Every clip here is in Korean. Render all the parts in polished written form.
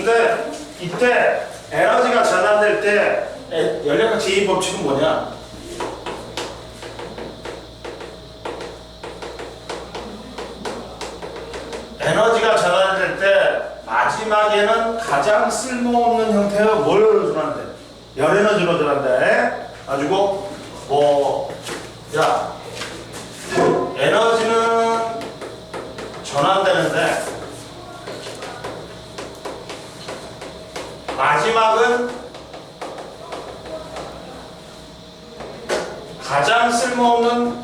근데 이때 에너지가 전환될 때 연력학 제2 법칙은 뭐냐? 에너지가 전환될 때 마지막에는 가장 쓸모없는 형태의 뭘 전환돼? 열에너지로 전환돼. 가지고 야 에너지는 전환되는데 마지막은 가장 쓸모없는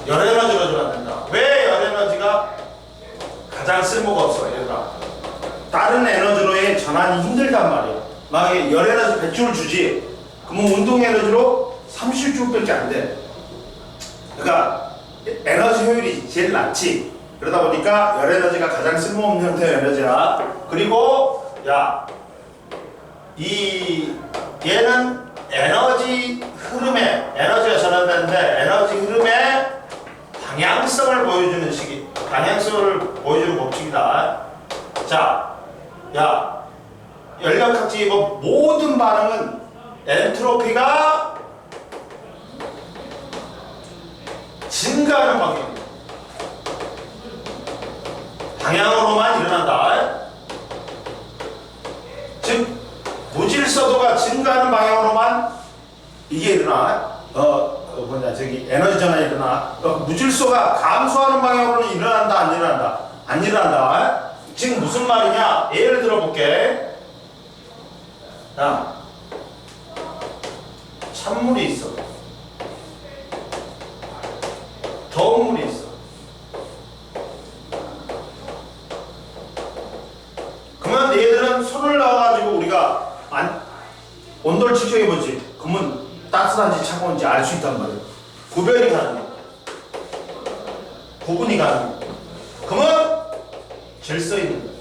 열에너지로 전환된다. 왜 열에너지가 가장 쓸모가 없어? 얘들아, 다른 에너지로의 전환이 힘들단 말이야. 만약에 열에너지 100J를 주지, 그러면 운동에너지로 30J밖에 안 돼. 그러니까 에너지 효율이 제일 낮지. 그러다 보니까 열에너지가 가장 쓸모없는 형태의 에너지야. 그리고 얘는 에너지 흐름에, 에너지가 전환되는데 에너지 흐름에 방향성을 보여주는 방향성을 보여주는 법칙이다. 자, 연력학적 모든 반응은 엔트로피가 증가하는 방향으로만 일어난다. 즉 무질서도가 증가하는 방향으로만 이게 일어나. 에너지 전환이 일어나. 무질서가 감소하는 방향으로는 일어난다, 안 일어난다? 안 일어난다. 지금 무슨 말이냐? 예를 들어볼게. 찬물이 있어. 더운 물이 있어. 그러면 얘들은 손을 넣어가지고 우리가 온도를 측정해보지. 그러면 따뜻한지 차가운지 알 수 있단 말이야. 구별이 가능해. 구분이 가능해. 그러면 질서 있는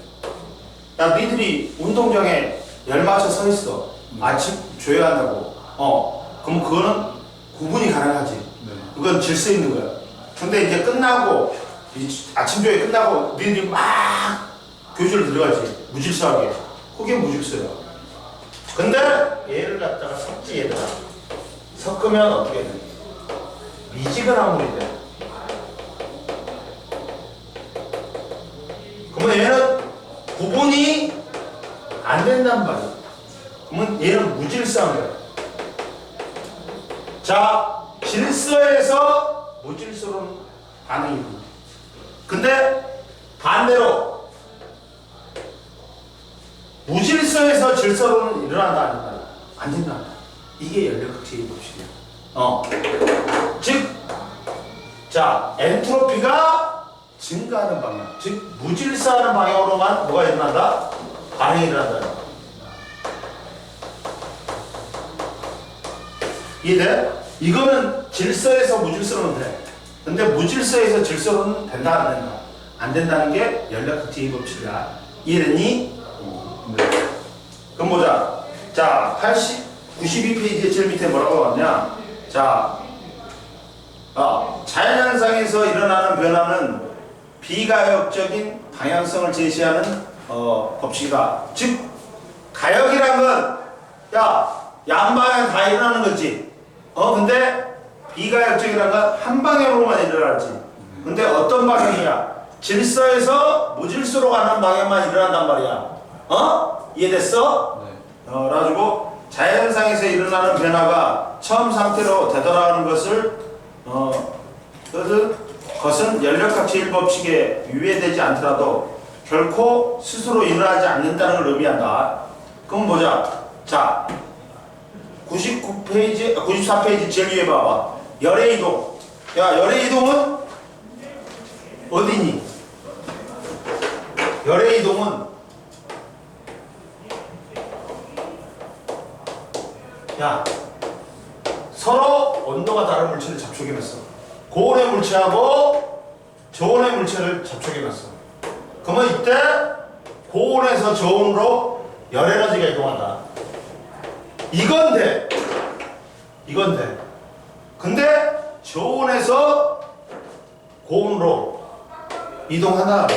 거야. 야, 니들이 운동장에 열 맞춰 서 있어. 아침 조회한다고 그럼 그거는 구분이 가능하지. 그건 질서 있는 거야. 근데 이제 끝나고, 아침 조회 끝나고 니들이 막 교실을 들어가지. 무질서하게. 그게 무질서야. 근데 얘를 갖다가 섞지, 얘들아. 섞으면 어떻게 돼? 미지근한 물이 돼. 그러면 얘는 구분이 안 된단 말이야. 그러면 얘는 무질서한 거야. 자, 질서에서 무질서로는 반응이 돼. 근데 반대로 무질서에서 질서로는 일어난다, 안 된다? 안 된다. 이게 연력학 제2 법칙이야. 즉, 엔트로피가 증가하는 방향, 즉 무질서하는 방향으로만 뭐가 일어난다? 반응이 일어난다. 이해돼? 이거는 질서에서 무질서로는 돼. 근데 무질서에서 질서로는 된다, 안 된다? 안 된다는 게 연력학 제2 법칙이야. 이해됐니? 네. 그럼 보자. 자, 92페이지의 제일 밑에 뭐라고 나왔냐? 자연현상에서 일어나는 변화는 비가역적인 방향성을 제시하는 법칙이다. 즉, 가역이란 건 양방향 다 일어나는 거지. 근데 비가역적이란 건 한 방향으로만 일어나지. 근데 어떤 방향이야? 질서에서 무질서로 가는 방향만 일어난단 말이야. 이해됐어? 네. 그래가지고 자연상에서 일어나는 변화가 처음 상태로 되돌아가는 것은 연력학 제1법칙에 위배되지 않더라도 결코 스스로 일어나지 않는다는 걸 의미한다. 그럼 보자. 자, 94페이지 제일 위에 봐봐. 열의 이동. 열의 이동은 어디니? 열의 이동은 서로 온도가 다른 물체를 접촉해놨어. 고온의 물체하고 저온의 물체를 접촉해놨어. 그러면 이때 고온에서 저온으로 열에너지가 이동한다. 이건 돼. 근데 저온에서 고온으로 이동하나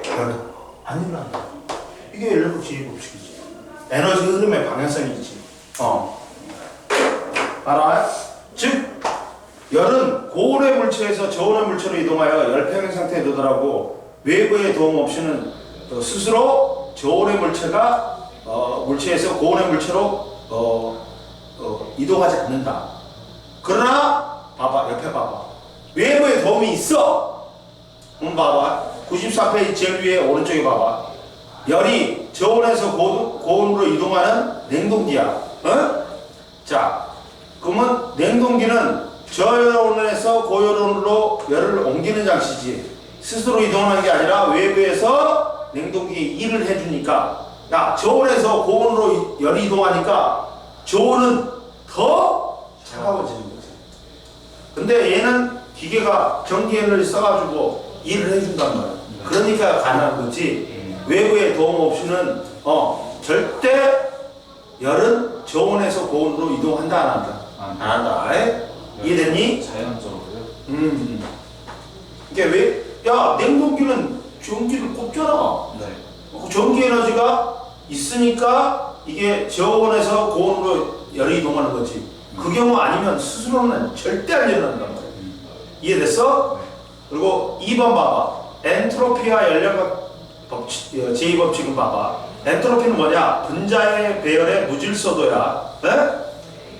별은 안 일어난다. 이게 연력학 제2법칙이지. 에너지 흐름의 방향성이지. 알아? 즉 열은 고온의 물체에서 저온의 물체로 이동하여 열평행 상태에 도달하고 외부의 도움 없이는 스스로 저온의 물체에서 고온의 물체로 이동하지 않는다. 그러나 봐봐, 옆에 봐봐. 외부의 도움이 있어. 봐봐. 94페이지 제일 위에 오른쪽에 봐봐. 열이 저온에서 고온으로 이동하는 냉동기야. 어? 자, 그러면 냉동기는 저열온에서 고열온으로 열을 옮기는 장치지. 스스로 이동하는 게 아니라 외부에서 냉동기에 일을 해주니까. 야, 저온에서 고온으로 열이 이동하니까 저온은 더 차가워지는 거지. 근데 얘는 기계가 전기 에너지 써가지고 일을 해준단 말이야. 그러니까 가능한 거지. 외부의 도움 없이는 절대 열은 저온에서 고온으로 이동한다 안 한다? 안 한다. 이해됐니? 자연적으로요? 이게 왜? 야, 냉동기는 전기를 꼽잖아. 네. 전기 에너지가 있으니까 이게 저온에서 고온으로 열이 이동하는 거지. 그 경우 아니면 스스로는 절대 안 일어난단 말이야. 이해됐어? 네. 그리고 2번 봐봐. 엔트로피와 연력학 법칙, 제2법칙은 봐봐. 엔트로피는 뭐냐? 분자의 배열의 무질서도야. 네?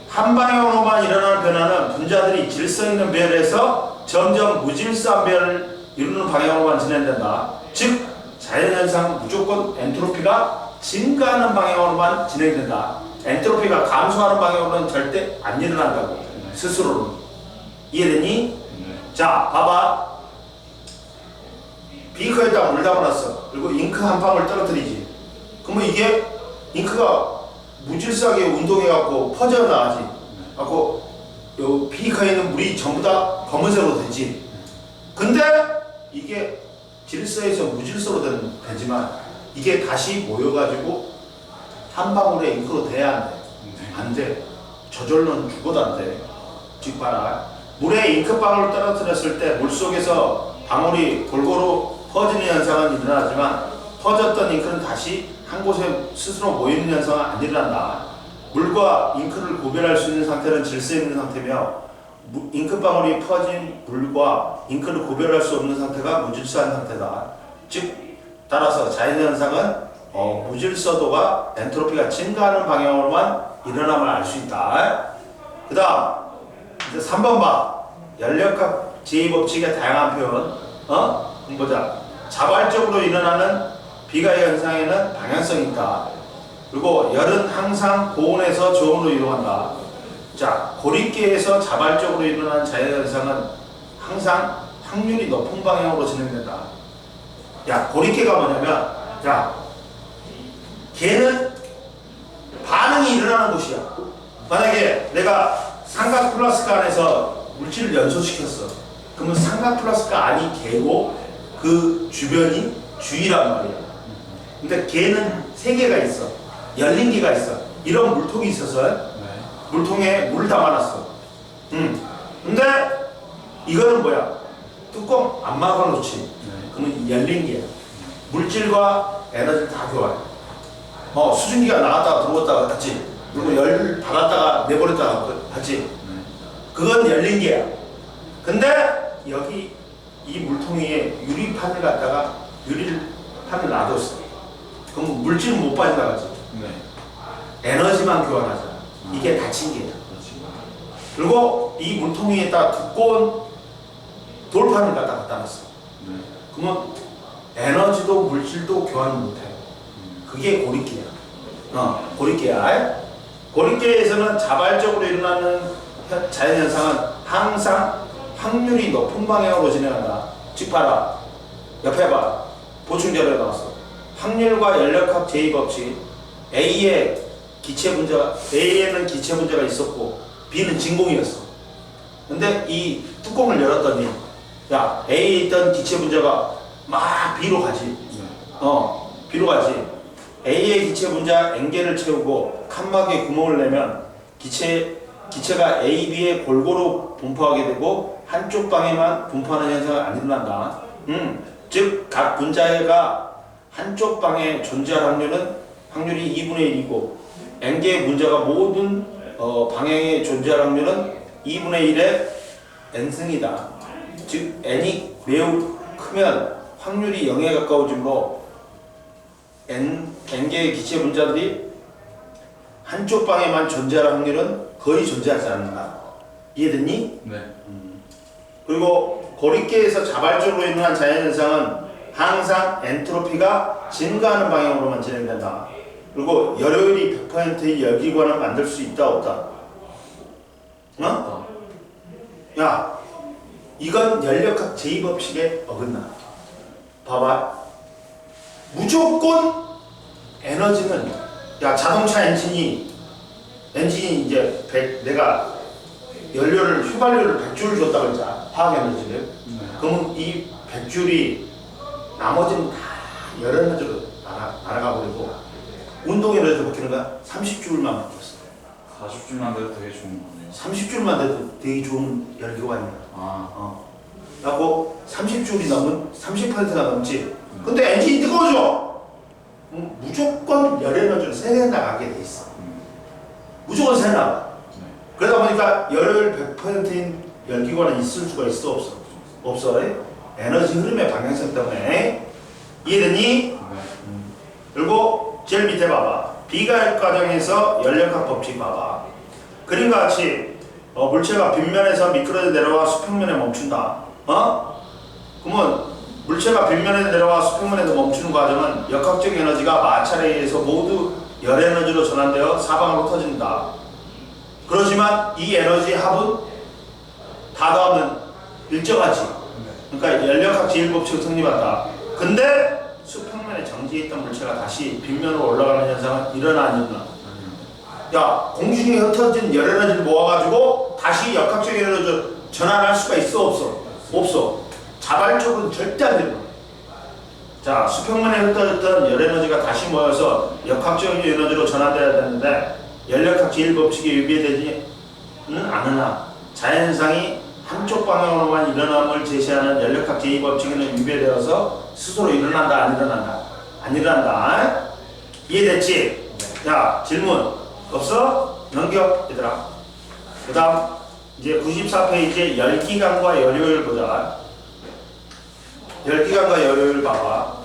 한 방향으로만 일어나는 변화는 분자들이 질서 있는 배열에서 점점 무질서한 배열을 이루는 방향으로만 진행된다. 즉 자연현상 무조건 엔트로피가 증가하는 방향으로만 진행된다. 엔트로피가 감소하는 방향으로는 절대 안 일어난다고. 스스로는. 이해되니? 자, 봐봐. 비커에다 물 담아놨어. 그리고 잉크 한 방울 떨어뜨리지. 그러면 이게 잉크가 무질서하게 운동해갖고 퍼져나가지. 갖고 요 비커에 있는 물이 전부 다 검은색으로 되지. 근데 이게 질서에서 무질서로 되지만 이게 다시 모여가지고 한 방울의 잉크로 돼야 안 돼. 안 돼. 저절로는 죽어도 안 돼. 즉 봐라. 물에 잉크방울을 떨어뜨렸을 때 물속에서 방울이 골고루 퍼지는 현상은 일어나지만 퍼졌던 잉크는 다시 한 곳에 스스로 모이는 현상은 안 일어난다. 물과 잉크를 구별할 수 있는 상태는 질서 있는 상태며 잉크방울이 퍼진 물과 잉크를 구별할 수 없는 상태가 무질서한 상태다. 즉 따라서 자연현상은 무질서도가 엔트로피가 증가하는 방향으로만 일어남을 알 수 있다. 그 다음 이제 3번 봐. 연력학 제2법칙의 다양한 표현. 그럼 보자. 자발적으로 일어나는 비가해 현상에는 방향성이 있다. 그리고 열은 항상 고온에서 저온으로 이동한다. 자, 고립계에서 자발적으로 일어나는 자연현상은 항상 확률이 높은 방향으로 진행된다. 야, 고립계가 뭐냐면, 자, 걔는 반응이 일어나는 곳이야. 만약에 내가 삼각 플라스크 안에서 물질을 연소시켰어. 그러면 삼각 플라스크 안이 개고 그 주변이 주위란 말이야. 근데 걔는 세 개가 있어. 열린 개가 있어. 이런 물통이 있어서 물통에 물을 담아놨어. 근데 이거는 뭐야? 뚜껑 안 막아놓지. 그러면 열린 개야. 물질과 에너지를 다 교환해. 수증기가 나갔다가 들어왔다가 갔지. 그리고 열 받았다가 내버렸다가 갔지. 그건 열린 개야. 근데 여기 이 물통 위에 유리판을 갖다가 유리판을 놔뒀어. 그럼 물질은 못 빠져나가지. 에너지만 교환하잖아. 이게 닫힌 개야. 그리고 이 물통 위에다 두꺼운 돌판을 갖다 놨어. 그러면 에너지도 물질도 교환을 못해. 그게 고립계야. 고립계야. 고립계에서는 자발적으로 일어나는 자연현상은 항상 확률이 높은 방향으로 진행한다. 즉 봐라. 옆에 봐. 보충자료에 나왔어. 확률과 연력학 제2법칙. A의 기체 분자가, A에는 기체 분자가 있었고 B는 진공이었어. 근데 이 뚜껑을 열었더니 야, A에 있던 기체 분자가 막 B로 가지. B로 가지. A의 기체 분자 N개를 채우고 칸막이에 구멍을 내면 기체가 A, B에 골고루 분포하게 되고 한쪽 방에만 분포하는 현상은 안 일어난다. 즉 각 분자가 한쪽 방에 존재할 확률이 2분의 1이고 n개의 분자가 모든 방향에 존재할 확률은 2분의 1의 n승이다. 즉 n이 매우 크면 확률이 0에 가까워지므로 n개의 기체 분자들이 한쪽 방에만 존재할 확률은 거의 존재하지 않는다. 이해됐니? 네. 그리고 고립계에서 자발적으로 일어난 자연현상은 항상 엔트로피가 증가하는 방향으로만 진행된다. 그리고 열효율이 100%의 열기관을 만들 수 있다 없다? 어? 야, 이건 연력학 제2법칙에 어긋나. 봐봐. 무조건 에너지는, 야, 자동차 엔진이 이제 내가 휘발유를 100주를 줬다 그러자. 화학 에너지를. 그러면 이 100줄이 나머지는 다 열 에너지로 날아가 버리고 운동 에너지로 바뀌는 거야. 30줄만 바뀌었어. 40줄만 돼도 되게 좋은 거네요. 30줄만 돼도 되게 좋은 열기관이야. 아. 그래갖고 30줄이 넘은 30%가 넘지. 근데 엔진이 뜨거워져. 무조건 열 에너지로 새 나가게 돼 있어. 무조건 새 나가. 네. 그러다 보니까 열효율 100%인 열기관은 있을 수가 있어 없어? 없어. 에너지 흐름의 방향성 때문에. 이해됐니? 네. 그리고 제일 밑에 봐봐. 비가역 과정에서 연력학 법칙 봐봐. 그림과 같이 물체가 빗면에서 미끄러져 내려와 수평면에 멈춘다. 그러면 물체가 빗면에 내려와 수평면에서 멈추는 과정은 역학적 에너지가 마찰에 의해서 모두 열 에너지로 전환되어 사방으로 터진다. 그렇지만 이 에너지 합은 다 더하면 일정하지. 그러니까 연력학 제1법칙을 성립한다. 근데 수평면에 정지해 있던 물체가 다시 빗면으로 올라가는 현상은 일어나 안 일어나? 야, 공중에 흩어진 열 에너지를 모아가지고 다시 역학적 에너지로 전환할 수가 있어 없어? 없어. 자발적으로는 절대 안 일어나. 자, 수평면에 흩어졌던 열 에너지가 다시 모여서 역학적 에너지로 전환돼야 되는데 연력학 제1법칙에 위배되지 않으나 자연현상이 한쪽 방향으로만 일어남을 제시하는 연력학 제2법칙에는 위배되어서 스스로 일어난다 안 일어난다? 안 일어난다. 이해됐지? 자, 질문 없어? 넘겨 얘들아. 그 다음 이제 94페이지에 열기관과 열효율 보자. 열기관과 열효율 봐봐.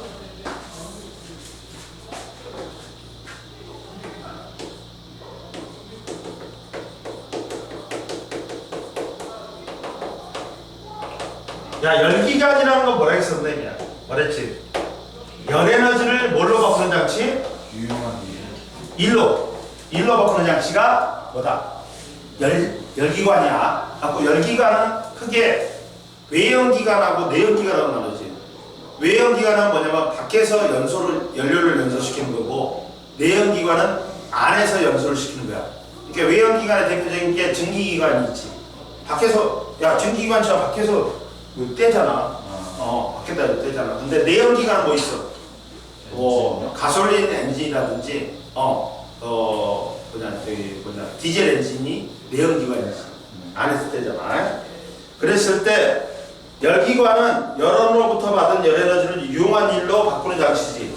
야, 열기관이라는 건 뭐라 했어, 선생님이야? 뭐랬지? 열 에너지를 뭘로 바꾸는 장치? 유용한 일. 일로 바꾸는 장치가 뭐다? 열기관이야. 갖고 열기관은 크게 외형기관하고 내형기관하고 나누지. 외형기관은 뭐냐면 밖에서 연료를 연소시키는 거고, 내형기관은 안에서 연소를 시키는 거야. 그러니까 외형기관의 대표적인 게 증기기관이 있지. 밖에서, 야, 증기기관차 밖에서 떼잖아. 밖에다 떼잖아. 근데 내연기관은 뭐 있어? 가솔린 엔진이라든지, 디젤 엔진이 내연기관이지. 안에서 떼잖아. 그랬을 때, 열기관은 열원으로부터 받은 열 에너지를 유용한 일로 바꾸는 장치지.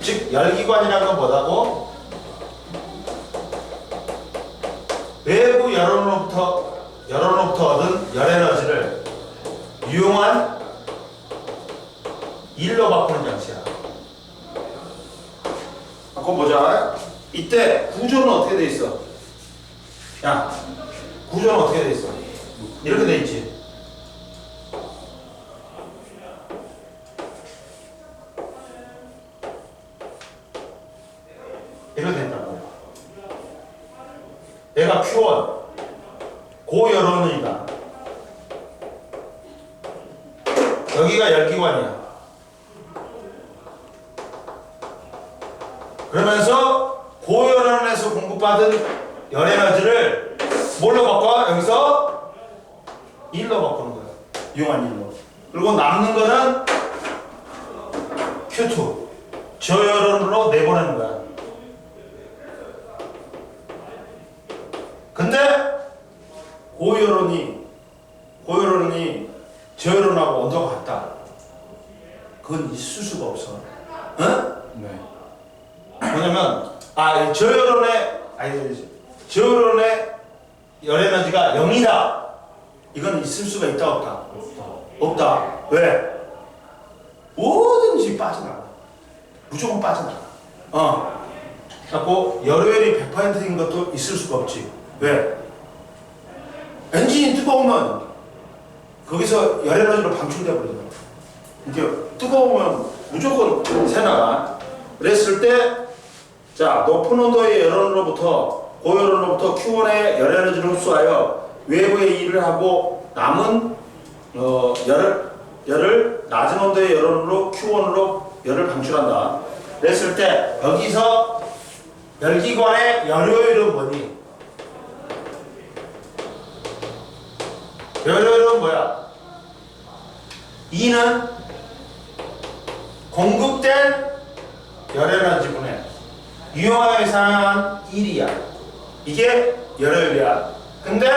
즉, 열기관이라는 건 뭐다고? 외부 열원으로부터 얻은 열 에너지를 유용한 일로 바꾸는 장치야. 바꿔 보자. 이때 구조는 어떻게 돼 있어? 야, 구조는 어떻게 돼 있어? 이렇게 돼 있지. 이렇게 돼 있다고. 얘가 Q1 고열원이다. 여기가 열기관이야. 그러면서 고열원에서 공급받은 열 에너지를 뭘로 바꿔? 여기서 일로 바꾸는 거야. 유용한 일로. 그리고 남는 거는 Q2 저열원으로 내보내는 거야. 근데 고열원이 저열원하고 온도가 같다. 그건 있을 수가 없어. 응? 네. 뭐냐면 저열원의 열 에너지가 0이다. 이건 있을 수가 있다 없다? 없다. 왜? 뭐든지 빠져나가. 무조건 빠져나가. 그래갖고 열효율이 100%인 것도 있을 수가 없지. 왜? 엔진이 뜨거우면 거기서 열 에너지로 방출돼 버리잖아. 이게 뜨거우면 무조건 새나가. 그랬을 때, 자, 높은 온도의 열원으로부터 고열원으로부터 Q1의 열 에너지를 흡수하여 외부에 일을 하고 남은 열을 낮은 온도의 열원으로 Q1으로 열을 방출한다. 그랬을 때 여기서 열기관의 열효율은 뭐니? 열효율은 뭐야? E는 공급된 열에너지분의 유효하게 사용한 1이야. 이게 열효율이야. 근데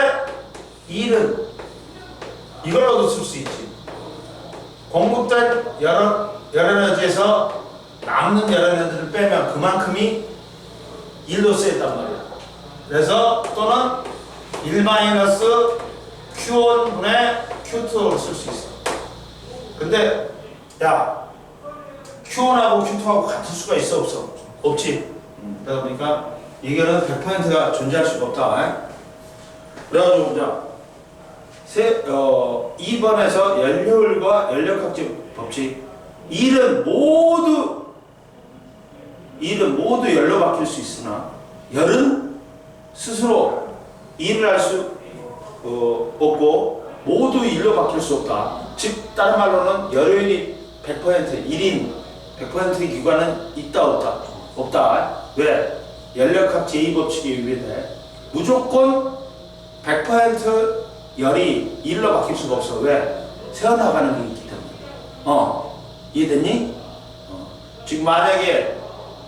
1은 이걸로도 쓸 수 있지. 공급된 열에너지에서 남는 열에너지를 빼면 그만큼이 1로 쓰였단 말이야. 그래서 또는 1-Q1분의 Q2로 쓸 수 있어. 근데 야, Q1하고 Q2하고 같을 수가 있어 없어? 없지. 그러다 보니까 이거는 100%가 존재할 수가 없다. 그래가지고 보자. 2번에서 연료율과 연력학적 법칙. 일은 모두 열로 바뀔 수 있으나 열은 스스로 일을 할 수 없고 모두 일로 바뀔 수 없다. 즉 다른 말로는 열효율이 100% 1인 100%의 기관은 있다 없다? 없다. 왜? 연력학 제2법칙에 의뢰돼 무조건 100% 열이 1로 바뀔 수가 없어. 왜? 새어나가는 게 있기 때문에. 이해됐니? 지금 만약에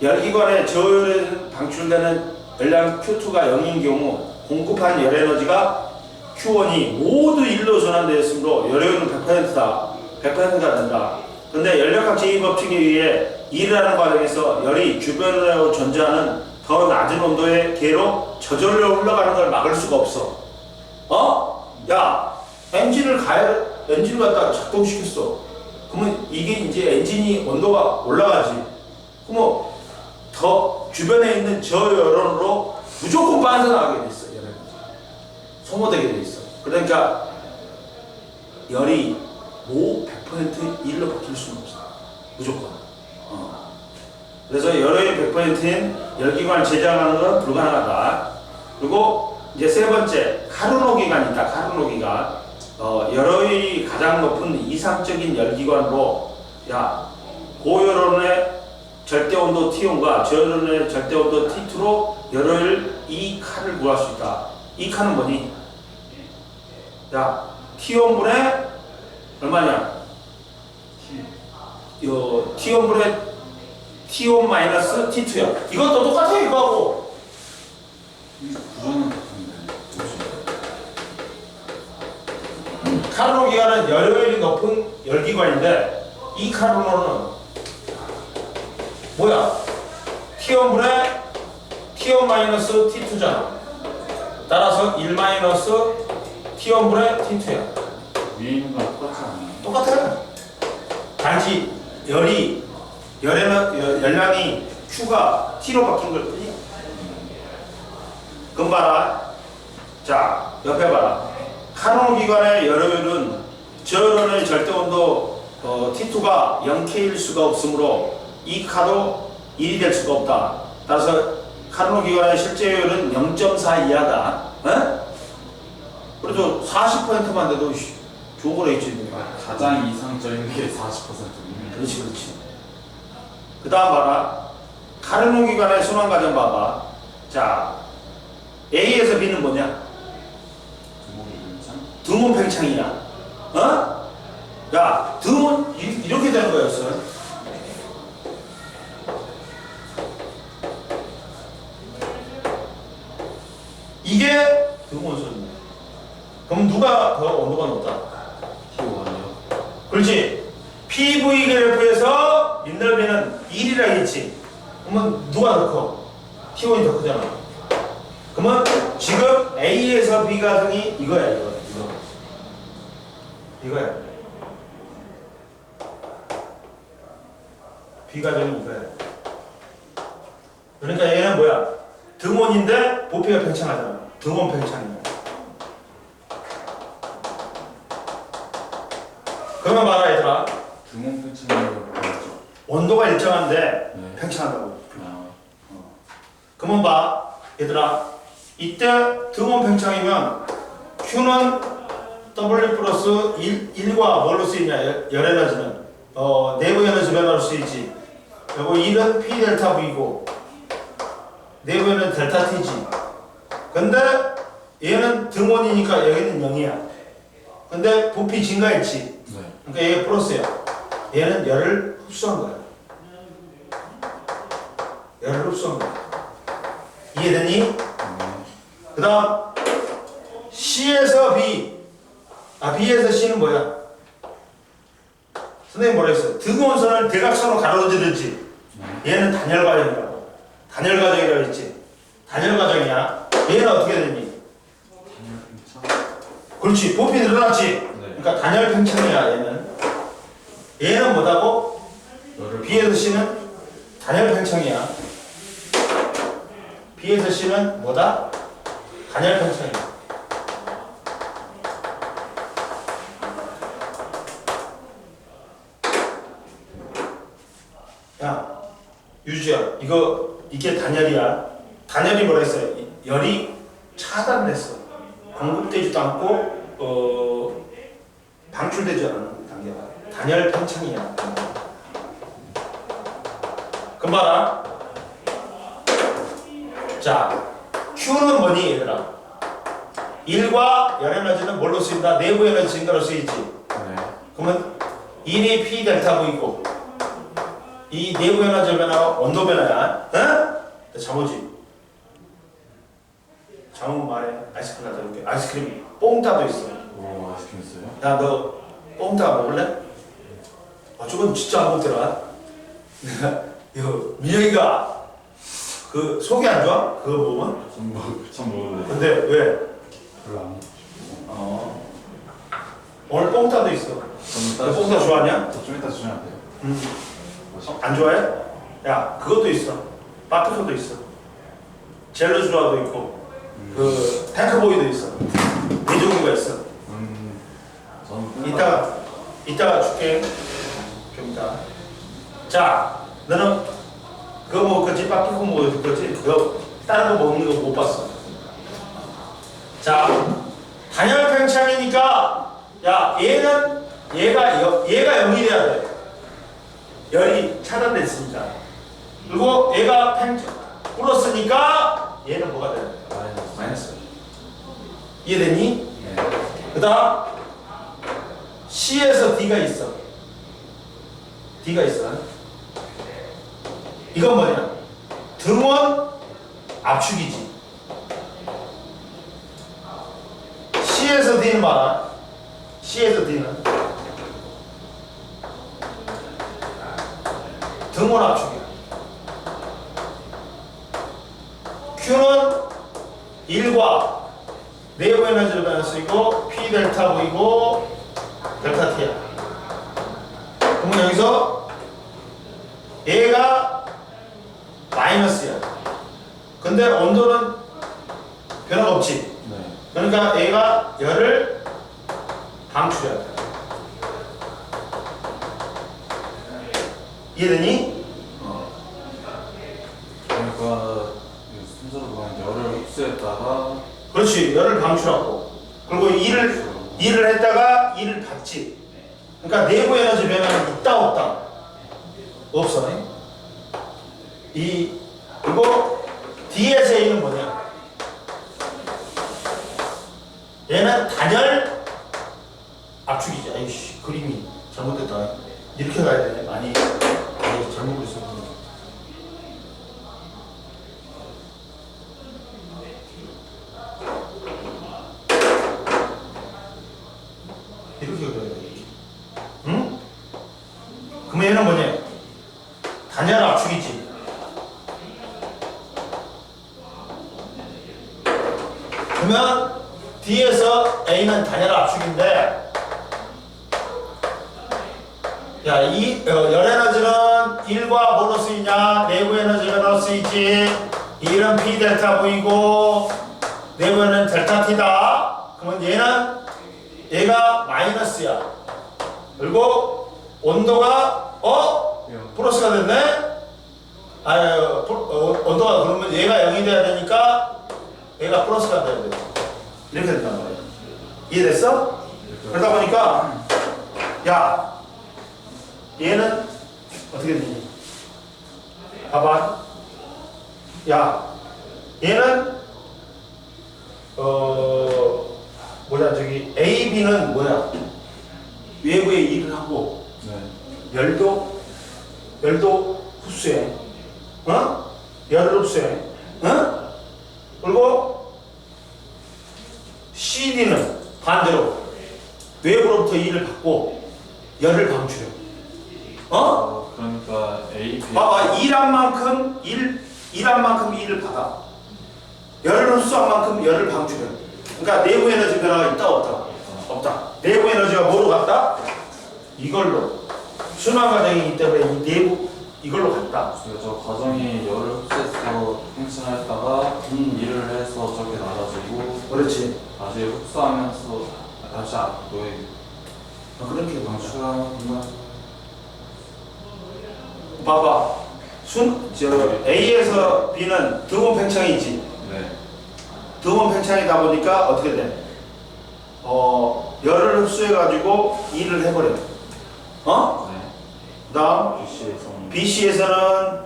열기관의 저열에 방출되는 열량 Q2가 0인 경우 공급한 열에너지가 Q1이 모두 1로 전환되었으므로 열효율은 100%다. 100%가 된다. 근데 연력학 제2법칙에 의해 일을 하는 과정에서 열이 주변으로 존재하는 더 낮은 온도의 계로 저절로 흘러가는 걸 막을 수가 없어. 야, 엔진을 갖다 작동시켰어. 그러면 이게 이제 엔진이 온도가 올라가지. 그러면 더 주변에 있는 저열원으로 무조건 빠져나가게 돼 있어. 열이 소모되게 돼 있어. 그러니까 열이 100% 1로 바뀔 수는 없어. 무조건. 그래서 열의 100%인 열기관을 제작하는 건 불가능하다. 그리고 이제 세 번째, 카르노 기관이 있다. 카르노 기관. 열의 가장 높은 이상적인 열기관으로 고열원의 절대온도 T1과 저열원의 절대온도 T2로 열의 이 칸을 구할 수 있다. 이 칸은 뭐니? T1분의 얼마냐? T1분의 T1 T2야. 이것도 똑같아 이거하고. 구조는 같은데. 카르노 기관은 열효율이 높은 열기관인데 이 카르노는 뭐야? T1분의 T1 T2잖아. 따라서 1 T1분의 T2야. 위에 있는 거랑 똑같지 않나요? 똑같아요. 단지 열량이 Q가 T로 바뀐 걸 뿐이야. 그럼 봐라. 자, 옆에 봐라. 카르노 기관의 열효율은 저열원의 절대온도 T2가 0K일 수가 없으므로 이 카도 1이 될 수가 없다. 따라서 카르노 기관의 실제 효율은 0.4 이하다. 그래도 40%만 돼도 좋은 거라 있지. 가장 이상적인 게 40%입니다. 그렇지. 그 다음 봐라. 카르노 기관의 순환 과정 봐봐. 자, A에서 B는 뭐냐? 드몬 팽창이야. 야, 드몬 이렇게 되는 거였어. 이게 드몬 선이야. 그럼 누가 더 온도가 높다? T1이요? 그렇지. PV 그래프에서 윗넓이는 1이라 했지. 그러면 누가 더 커? T1이 더 크잖아. 그러면 지금 A에서 B 가정이 이거야, 이거야. B 가정이 이거야. 그러니까 얘는 뭐야? 등원인데 부피가 팽창하잖아. 등원 팽창이야. 그러면 봐라 얘들아. 등원 팽창이라고 그러죠. 온도가 일정한데 네. 팽창한다고. 아, 그러면 봐 얘들아. 이때 등원 팽창이면 Q는 W 플러스 1과 뭘로 쓰이냐? 열 에너지는 내부 에너지 변화로 쓰이지. 그리고 1은 P 델타 V고 내부 에너지 델타 T지. 근데 얘는 등원이니까 여기는 0이야. 근데 부피 증가했지. 네. 그러니까 얘가 플러스야. 얘는 열을 흡수한 거야. 열을 흡수한 거야. 이해되니? 그 다음 C에서 B. B에서 C는 뭐야? 선생님 뭐라 했어? 등원선을 대각선으로 가로지르지. 얘는 단열 과정이라고. 단열 과정이라고 했지. 단열 과정이야. 얘는 어떻게 되니? 단열 팽창. 그렇지. 부피 늘어났지. 네. 그러니까 단열 팽창이야. 얘는 뭐다고? 열을 B에서 C는 단열 팽창이야. B에서 C는 뭐다? 단열 팽창이야. 야, 유주야, 이게 단열이야. 단열이 뭐라 했어요? 열이 차단됐어. 공급되지도 않고 방출되지 않는 단계야. 단열 팽창이야. 그럼 봐라. 자, Q는 뭐니 얘들아? 1과 열 에너지는 뭘로 쓰인다? 내부 에너지 증가로 쓰이지. 네. 그러면 1이 P 델타 V고 이 내부 에너지 변화가 온도 변화야. 응? 잠오지. 잠오 말해. 아이스크림 갖다 줄게. 아이스크림 뽕따도 있어. 오, 아이스크림 있어요? 야, 너 뽕따 먹을래? 저건 진짜 안 먹더라. 이거 민혁이가 그 속이 안 좋아? 그거 먹으면? 전 먹을래. 근데 왜? 별로 안 먹고 오늘 뽕따도 있어. 싶어. 너 뽕따 좋아하냐? 좀 이따 주셔야 돼요. 뭐지? 안 좋아해? 야, 그것도 있어. 빠삐코도 있어. 젤로주라도 있고, 그 탱크보이도 있어. 네 종류가 있어. 저는 이따가 줄게. 좀 이따. 자, 너는 그거 먹을 거지? 빠삐코 먹을 거지? 그거 다른 거 먹는 거 못 봤어. 자, 단열 팽창이니까, 야, 얘가 0이 돼야 돼. 열이 차단됐으니까. 그리고 얘가 플러스니까 얘는 뭐가 돼야 돼? 마이너스. 이해됐니? 네. 그 다음 C에서 D가 있어. D가 있어. 이건 뭐냐? 등원 압축이지. C에서 D는 봐라. C에서 D는 등원 압축이야. Q는 1과 내부 에너지를 변화쓰이고 P 델타 V고 델타 T야. 그러면 여기서 얘가 마이너스야. 근데 온도는 변화가 없지. 네. 그러니까 얘가 열을 방출해야 돼. 이해되니? 그러니까 순서로 보면 열을 흡수했다가 그렇지. 열을 방출하고 그리고 일을 했다가 일을 받지. 그러니까 내부 에너지 변화는 있다 없다? 없어. 그리고 D에서 A는 뭐냐? 얘는 단열 압축이지. 아이씨, 그림이 잘못됐다. 이렇게 가야 돼. 아니 잘못 그렸어. 이렇게 그려야 돼. 응? 단열 압축이지. 그러면 D에서 A는 단열 압축인데, 야, 이 열에너지는 1과 뭐로 쓰이냐? 내부 에너지가 넣어 쓰이지. 1은 P 델타 V고 내부에는 델타 T다. 그러면 얘가 마이너스야. 그리고 온도가 플러스가 됐네. 온도가 그러면 얘가 0이 돼야 되니까 얘가 플러스가 돼야 돼. 이렇게 된단 말이야. 이해됐어? 그러다 보니까 야, 얘는 어떻게 되니? 봐봐. 야, 얘는 뭐냐, 저기 A, B는 뭐야? 외부에 일을 하고 네. 열도 흡수해. 열을 흡수해. 그리고 CD는 반대로 외부로부터 일을 받고 열을 방출해. 그러니까 A, B. 봐봐, 일한 만큼 일을 받아. 열을 흡수한 만큼 열을 방출해. 그러니까 내부 에너지 변화가 있다 없다? 없다. 내부 에너지가 뭐로 갔다? 이걸로. 순환 과정이기 때문에 이 내부 이걸로 갔다. 그래서 저 과정이 열을 흡수해서 행진했다가 일을 해서 저렇게 나가지고 그렇지. 다시 흡수하면서 다시 노예 그렇게 방출하는 봐봐. A에서 B는 등원 팽창이지. 네. 등원 팽창이다 보니까 어떻게 돼? 열을 흡수해가지고 일을 해버려. 네. 그 다음 BC에서는 BC에서는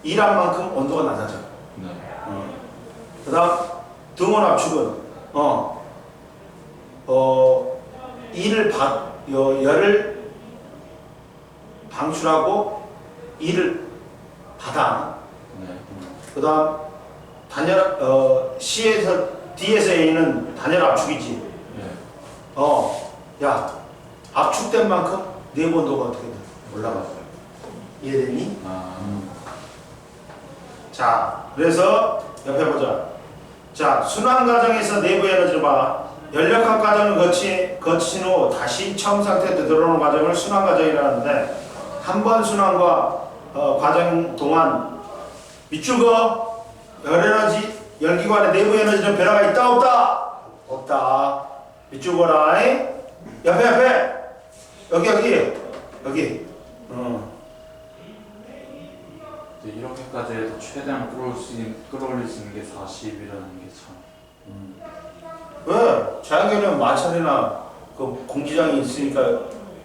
일한 만큼 온도가 낮아져. 네. 그 다음 등원 압축은 열을 방출하고 일을 받아. 네. 그 다음 C에서 D에서 A는 단열 압축이지. 네. 야, 압축된 만큼 내부 온도가 어떻게 돼? 올라가. 이해됐니? 자, 그래서 옆에 보자. 자, 순환 과정에서 내부 에너지를 봐. 연력학 과정을 거친 후 다시 처음 상태에 되돌아오는 과정을 순환 과정이라는데, 한 번 순환과 과정 동안 밑줄거 열에너지, 열기관의 내부 에너지는 변화가 있다 없다? 없다. 밑줄거라. 옆에 여기. 근데 이렇게까지 해도 최대한 끌어올릴 수 있는 게 40이라는 게 참. 왜? 자연계는 마찰이나 그 공기장이 있으니까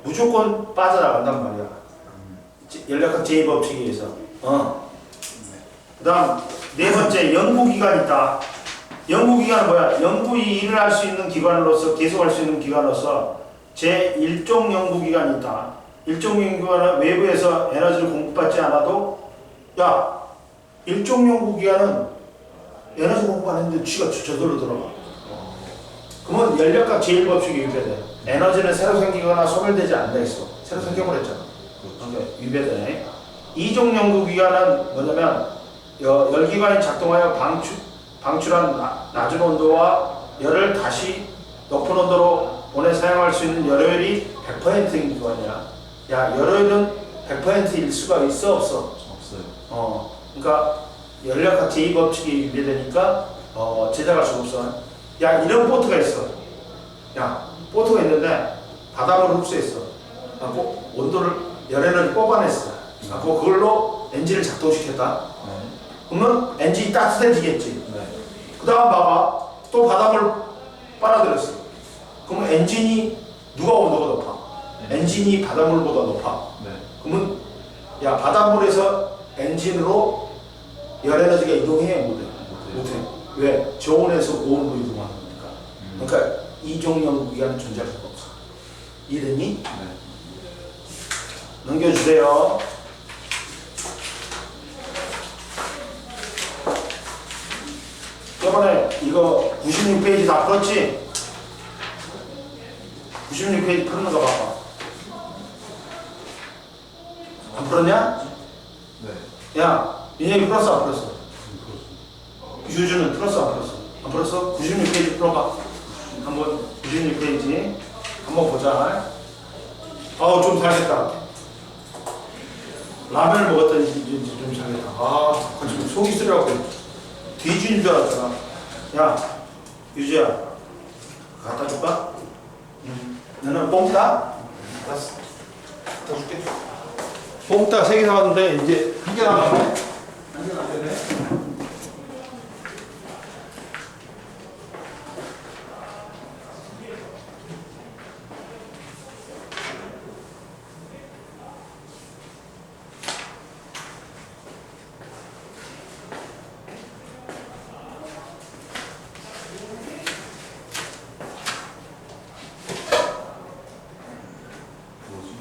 무조건 빠져나간단 말이야. 연력학 제2법칙에 의해서. 그 다음 네 번째, 연구기관이 있다. 연구기관은 뭐야? 연구이 일을 할 수 있는 기관으로서, 계속할 수 있는 기관으로서 제1종 연구기관이 있다. 1종 연구기관은 외부에서 에너지를 공급받지 않아도, 야, 1종 연구기관은 에너지 공급 안 했는데 쥐가 저절로 들어가. 그러면 연력학 제1법칙이 위배돼. 에너지는 새로 생기거나 소멸되지 않는다 했어. 새로 생겨버렸잖아. 그러니까 위배돼. 2종 연구기관은 뭐냐면 열기관이 작동하여 방출한 낮은 온도와 열을 다시 높은 온도로 보내 사용할 수 있는 열효율이 100%인 기관이야. 야, 열효율은 100%일 수가 있어 없어? 없어요. 그러니까 연력학 제2법칙이 위배되니까 제작할 수가 없어. 야, 이런 보트가 있어. 야, 보트가 있는데 바닷물을 흡수했어. 온도를 열에너지 뽑아냈어. 그걸로 엔진을 작동시켰다. 네. 그러면 엔진이 따뜻해지겠지. 네. 그 다음 봐봐. 또 바닷물 빨아들였어. 그러면 엔진이 누가 온도가 높아? 엔진이 바닷물보다 높아. 네. 그러면 야, 바닷물에서 엔진으로 열에너지가 이동해? 못해? 못해. 왜? 저온에서 고온으로 이동하는 거니까. 그러니까 이종 연구기관은 존재할 수가 없어. 이해됐니? 네. 넘겨주세요. 저번에 이거 96페이지 다 풀었지? 96페이지 푸는 거 봐봐. 안 풀었냐? 네. 야, 민혁이 풀었어 안 풀었어? 그렇습니다. 유주는 풀었어 안 풀었어? 안 풀었어? 96페이지 풀어봐. 한번 96페이지 한번 보자. 아우 좀 잘했다. 라면을 먹었더니 이제 좀 잘했다. 아, 지금 속이 쓰려고 뒤지는 줄 알았잖아. 야, 유주야, 갖다 줄까? 너는 뽕따? 알았어. 갖다 줄게. 뽕따 3개 사왔는데 이제 한 개 남았네. 한 개 남았네. 뭐지?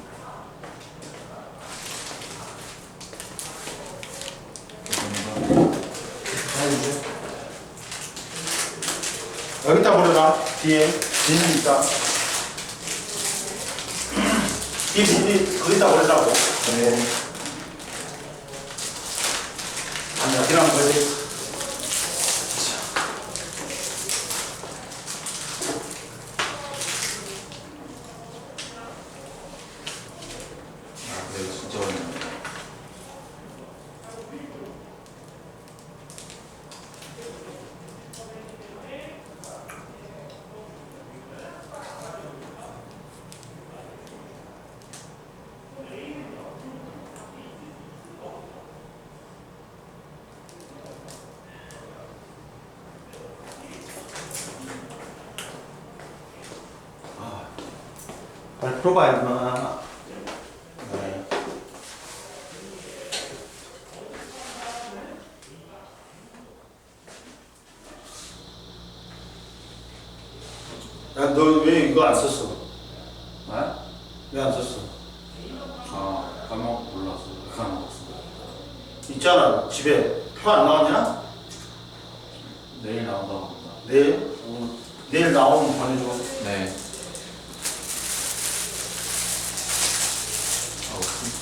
여기다 버려라. 뒤에 비닐 있다. 이 비닐 거기다 버리라고. 네. 아니야, 그냥 버리. 아, 네, 진짜 어렵네. 빨리 풀어봐, 임마. 네. 야, 너 왜 이거 안 썼어? 네? 왜 안 썼어? 아, 몰랐어요. 까먹었어요. 있잖아, 집에 표 안 나왔냐? 내일 나온다고 합니다. 내일? 내일 나오면 보내줘. 네. 아, 없습니다.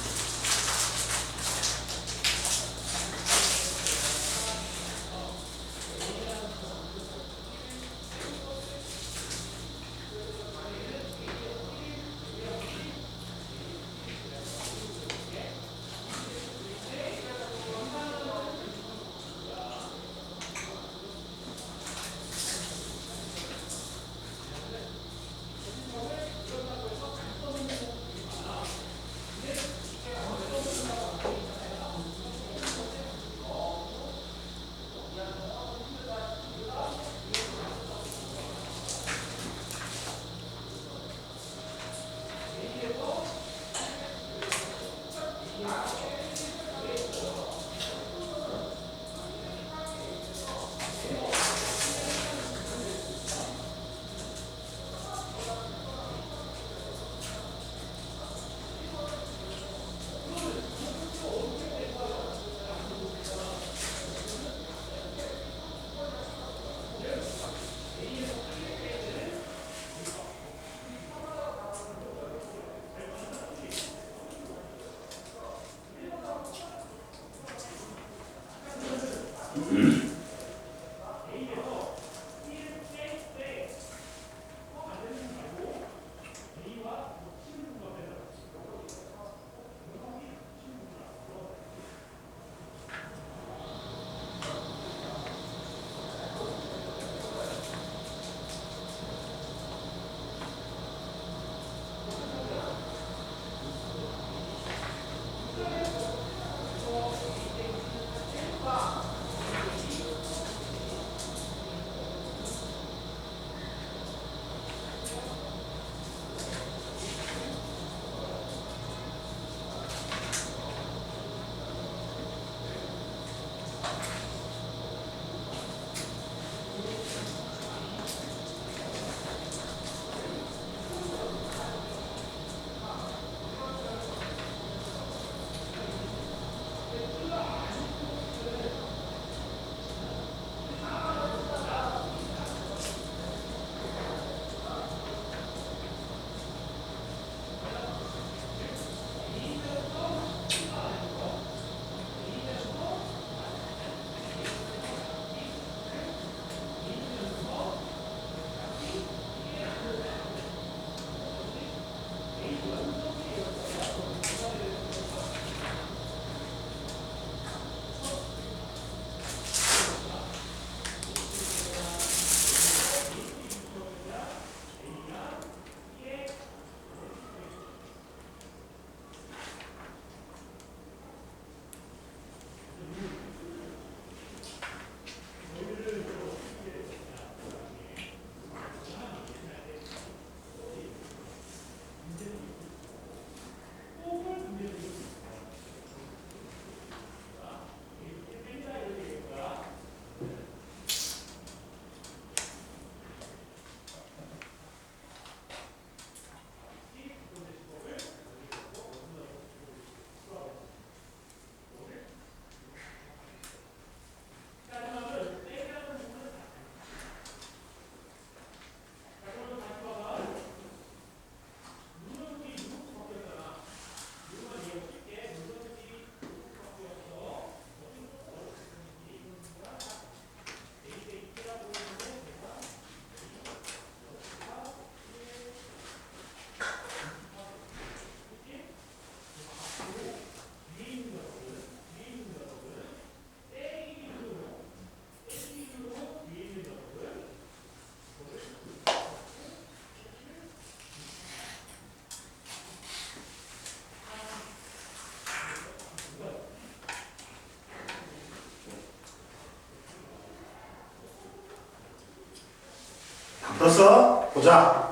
떴어? 보자.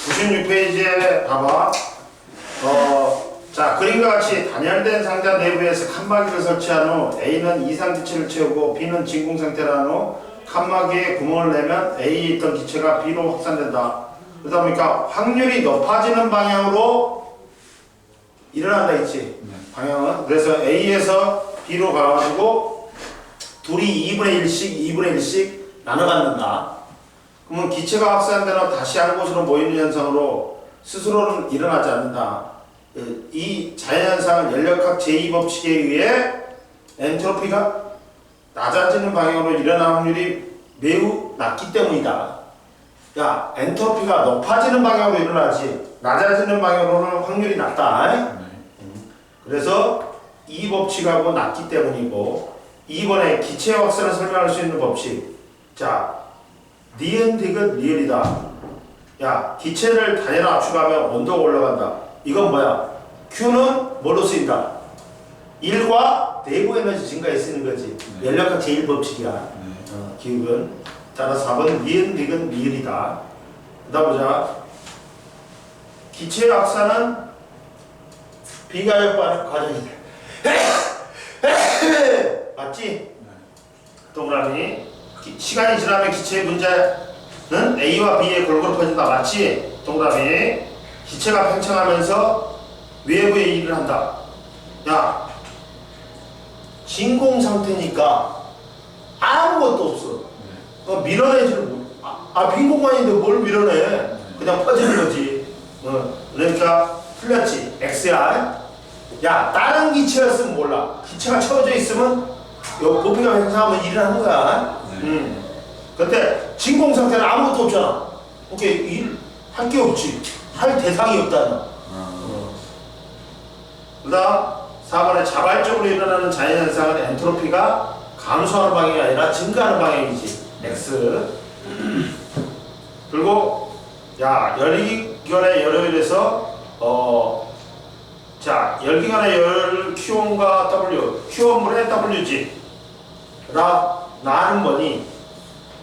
96페이지에 봐봐. 자, 그림과 같이 단열된 상자 내부에서 칸막이를 설치한 후 A는 이상 기체를 채우고 B는 진공 상태라는 후 칸막이에 구멍을 내면 A에 있던 기체가 B로 확산된다. 그러다 보니까 확률이 높아지는 방향으로 일어난다 있지. 방향은. 그래서 A에서 B로 가가지고 둘이 2분의 1씩 2분의 1씩 나눠 갖는다. 그러면 기체가 확산되는 다시 한 곳으로 모이는 현상으로 스스로는 일어나지 않는다. 이 자연현상은 연력학 제2법칙에 의해 엔트로피가 낮아지는 방향으로 일어날 확률이 매우 낮기 때문이다. 야, 엔트로피가 높아지는 방향으로 일어나지 낮아지는 방향으로는 확률이 낮다. 그래서 이 법칙하고 낮기 때문이고 2번에 기체 확산을 설명할 수 있는 법칙. 자, 니은 디귿 리을이다. 야, 기체를 단위로 압축하면 온도가 올라간다. 이건 뭐야? Q는 뭘로 쓰인다? 1과 내부 에너지 증가에 쓰는 거지. 연력학 제1법칙이야. 기울은. 따라서 4번 니은 디귿 리을이다. 그 다음 보자. 기체 확산은 비가역반의 과정이다. 맞지? 동그라미. 시간이 지나면 기체의 문제는 A와 B에 골고루 퍼진다. 맞지? 동그라미. 기체가 팽창하면서 외부에 일을 한다. 야, 진공 상태니까 아무것도 없어. 밀어내지를 못. 빈 공간인데 뭘 밀어내? 그냥 퍼지는 거지. 그러니까 틀렸지. X야. 야, 다른 기체였으면 몰라. 기체가 채워져 있으면 부피가 팽창하면 일을 하는 거야. 근데 진공 상태는 아무것도 없잖아. 오케이, 일 할 게 없지. 할 대상이 없다는. 그 다음 4번에 자발적으로 일어나는 자연현상은 엔트로피가 감소하는 방향이 아니라 증가하는 방향이지. X. 그리고 야, 열기관의 열효율에서 자, 열기관의 열 Q1과 W, Q1분의 W지. 나는 뭐니?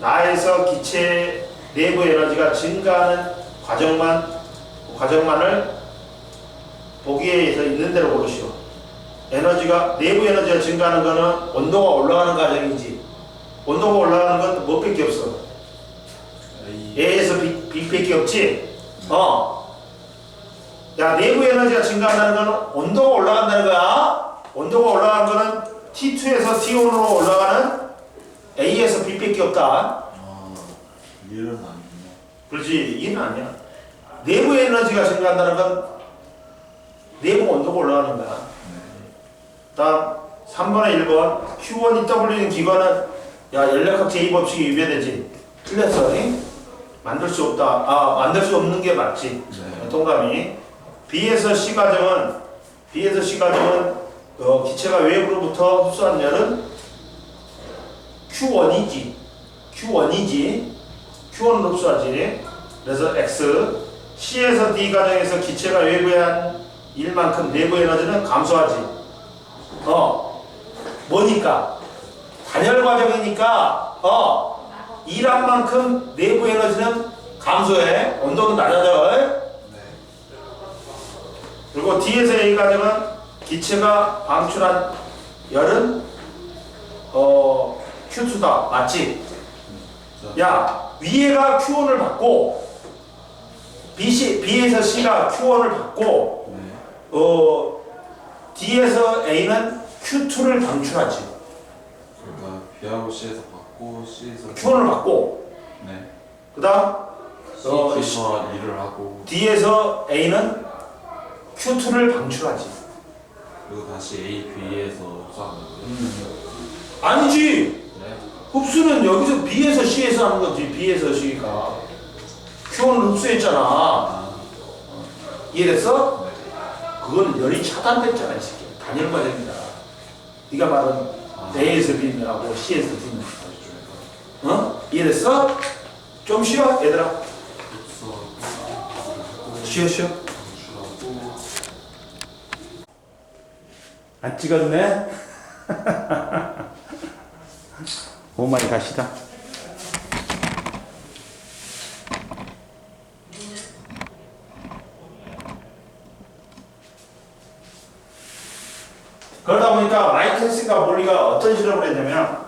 나에서 기체 내부 에너지가 증가하는 과정만을 보기에 의해서 있는 대로 고르시오. 내부 에너지가 증가하는 거는 온도가 올라가는 과정이지. 온도가 올라가는 건 뭐밖에 없어? A에서 B밖에 없지? 야, 내부 에너지가 증가한다는 거는 온도가 올라간다는 거야. 온도가 올라가는 거는 T2에서 T1으로 올라가는 A에서 B밖에 없다. 일은 아니네. 그렇지, 이는 아니야. 내부 에너지가 증가한다는 건 내부 온도가 올라가는 거야. 다음 3번에 1번 Q1EW는 기관은 야, 연력학 제2법칙이 위배되지. 틀렸어. 만들 수 없다. 만들 수 없는 게 맞지. 동감이. B에서 C 과정은 기체가 외부로부터 흡수한 열은 Q1이지. Q1을 흡수하지. 그래서 X. C에서 D 과정에서 기체가 외부에 한 일만큼 내부 에너지는 감소하지. 뭐니까? 단열 과정이니까 일한 만큼 내부 에너지는 감소해. 온도는 낮아져. 그리고 D에서 A 과정은 기체가 방출한 열은 Q2다. 맞지? 야, 위에가 Q1을 받고 B에서 C가 Q1을 받고 D에서 A는 Q2를 방출하지. 그러니까 B하고 C에서 받고 C에서 Q1을 받고. 네. 그다음 C에서 일을 하고 D에서 A는 Q2를 방출하지. 그리고 다시 A, B에서 흡수하는 거예요. 아니지. 네. 흡수는 여기서 B에서 C에서 하는 거지. B에서 C가 Q1을 흡수했잖아. 이해됐어? 네. 그건 열이 차단됐잖아, 이 새끼. 단열 과정이다. 네가 말은 A에서 B하고 C에서 D는. 이해됐어? 좀 쉬어, 얘들아. 쉬어. 안 찍었네? 오마이 갓이다. 그러다 보니까 마이켄슨과 몰리가 어떤 실험을 했냐면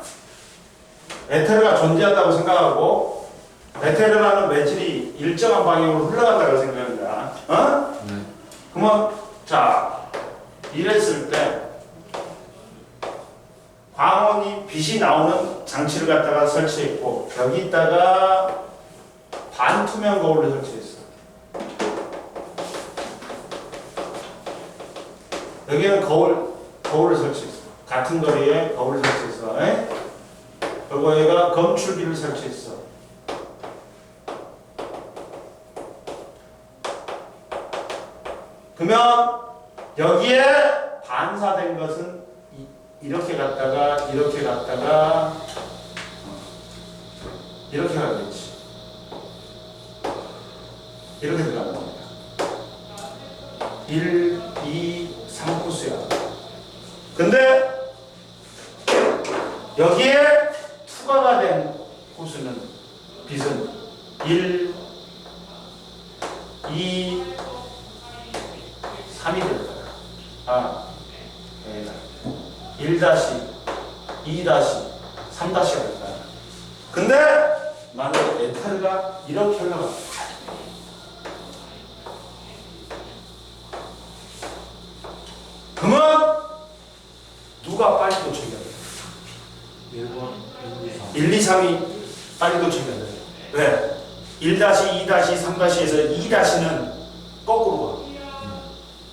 에테르가 존재한다고 생각하고 에테르라는 매질이 일정한 방향으로 흘러간다고 생각합니다. 어? 네. 그러면 자 이랬을 때 광원이 빛이 나오는 장치를 갖다가 설치했고 여기다가 반투명 거울을 설치했어. 여기는 거울을 설치했어. 같은 거리에 거울을 설치했어. 에? 그리고 얘가 검출기를 설치했어. 그러면 여기에 반사된 것은 이렇게 갔다가 이렇게 갔다가 이렇게 가겠지. 이렇게 들어가는 겁니다. 1, 2, 3코스야. 근데 여기에 투과가 된 코스는 빛은 1, 2, 3이 될 거야. 아, 1 다시, 2 다시, 3 다시 갈 거야. 근데 만약에 에테르가 이렇게 흘러가. 그러면 누가 빨리 도착해야 돼? 1번, 1, 2, 3이 빨리 도착해야 돼. 왜? 1 다시, 2 다시, 3 다시에서 2 다시는 거꾸로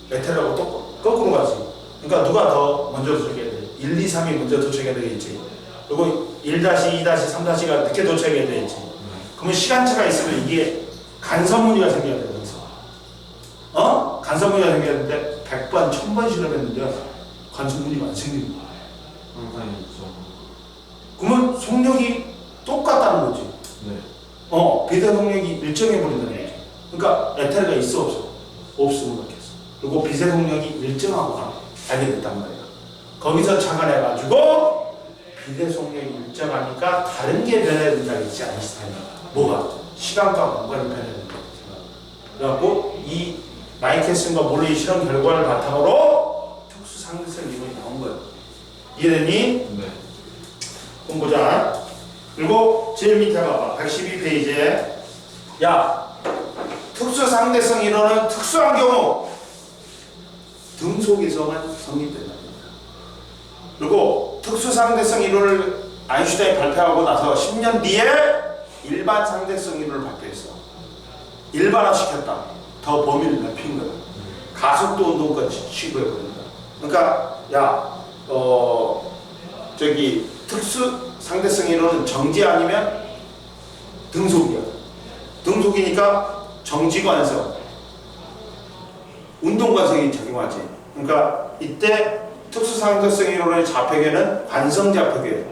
가. 에테르하고 거꾸로 가지. 그러니까 누가 더 먼저 도착해야 돼? 1, 2, 3이 먼저 도착해야 되겠지. 그리고 1 다시, 2 다시, 3 다시가 늦게 도착해야 되겠지. 그러면 시간차가 있으면 이게 간섭무늬가 생겨야 돼. 어? 간섭무늬가 생겨야 되는데 100번, 1000번 실험했는데 간섭무늬가 안 생기는 거야. 항상 있죠. 그러면 속력이 똑같다는 거지. 네. 비대 속력이 일정해 버린다는 거지. 그러니까 에테르가 있어 없어? 없으면 그렇겠어. 그리고 빛의 속력이 일정하고 알게 됐단 말이야. 거기서 착안해가지고 빛의 속력이 일정하니까 다른 게 변해야 된다고 했지 아인슈타인은. 뭐가? 시간과 공간이 변해야 된다. 그래갖고 이 마이켈슨과 몰리 실험 결과를 바탕으로 특수 상대성 이론이 나온 거예요. 이해됐니? 네. 그럼 보자. 그리고 제일 밑에 봐봐. 112페이지에 야 특수 상대성 이론은 특수한 경우 등속에서만 성립된다. 그리고 특수 상대성 이론을 아인슈타인이 발표하고 나서 10년 뒤에 일반 상대성 이론을 발표했어. 일반화시켰다. 더 범위를 넓힌 거야. 가속도 운동까지 취급해버린다. 그러니까 저기 특수 상대성 이론은 정지 아니면 등속이야. 등속이니까 정지관성, 운동관성이 작용하지. 그러니까 이때 특수 상대성 이론의 좌표계는 관성 좌표계.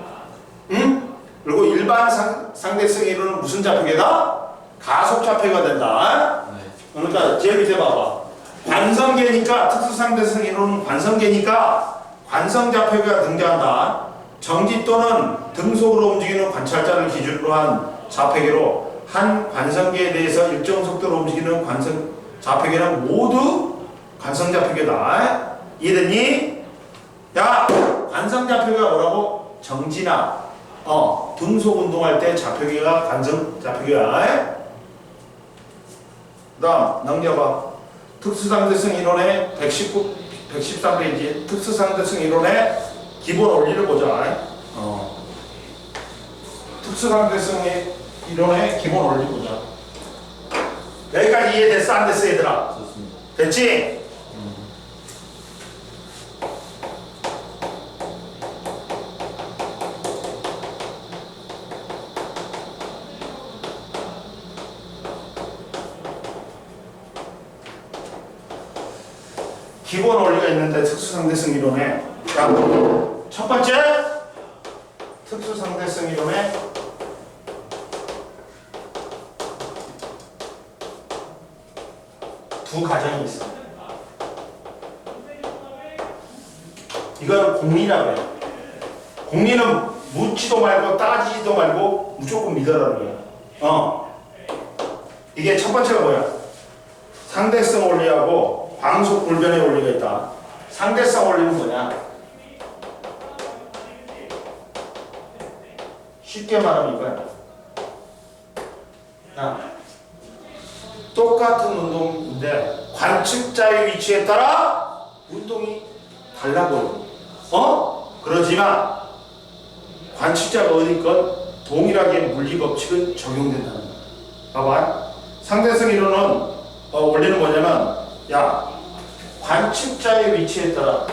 응? 그리고 일반 상대성 이론은 무슨 좌표계다? 가속 좌표가 된다. 네. 그러니까 제일 밑에 봐봐. 관성계니까 특수 상대성 이론은 관성계니까 관성 좌표계가 등장한다. 정지 또는 등속으로 움직이는 관찰자를 기준으로 한 좌표계로 한 관성계에 대해서 일정 속도로 움직이는 관성 좌표계는 모두 관성 좌표계다. 이해됐니? 야, 관성 좌표계가 뭐라고? 정지나 등속 운동할 때 좌표계가 관성 좌표계야. 그 다음 넘겨봐. 특수상대성 이론의 113페이지 특수상대성 이론의 기본 원리를 보자. 특수상대성 이론의 기본 원리 보자. 여기까지 이해됐어? 안 됐어 얘들아? 좋습니다. 됐지? 기본 원리가 있는데 특수상대성 이론에 첫 번째 특수상대성 이론에 두 가정이 있어. 이건 공리라고 해. 공리는 묻지도 말고 따지지도 말고 무조건 믿어라는 거야. 이게 첫 번째가 뭐야? 상대성 원리하고 광속 불변의 원리가 있다. 상대성 원리는 뭐냐? 쉽게 말하면 이거야. 야, 똑같은 운동인데 관측자의 위치에 따라 운동이 달라 보여. 그러지만 관측자가 어디건 동일하게 물리 법칙은 적용된다는 거야. 봐봐. 상대성 이론은 원리는 뭐냐면, 야, 관측자의 위치에 따라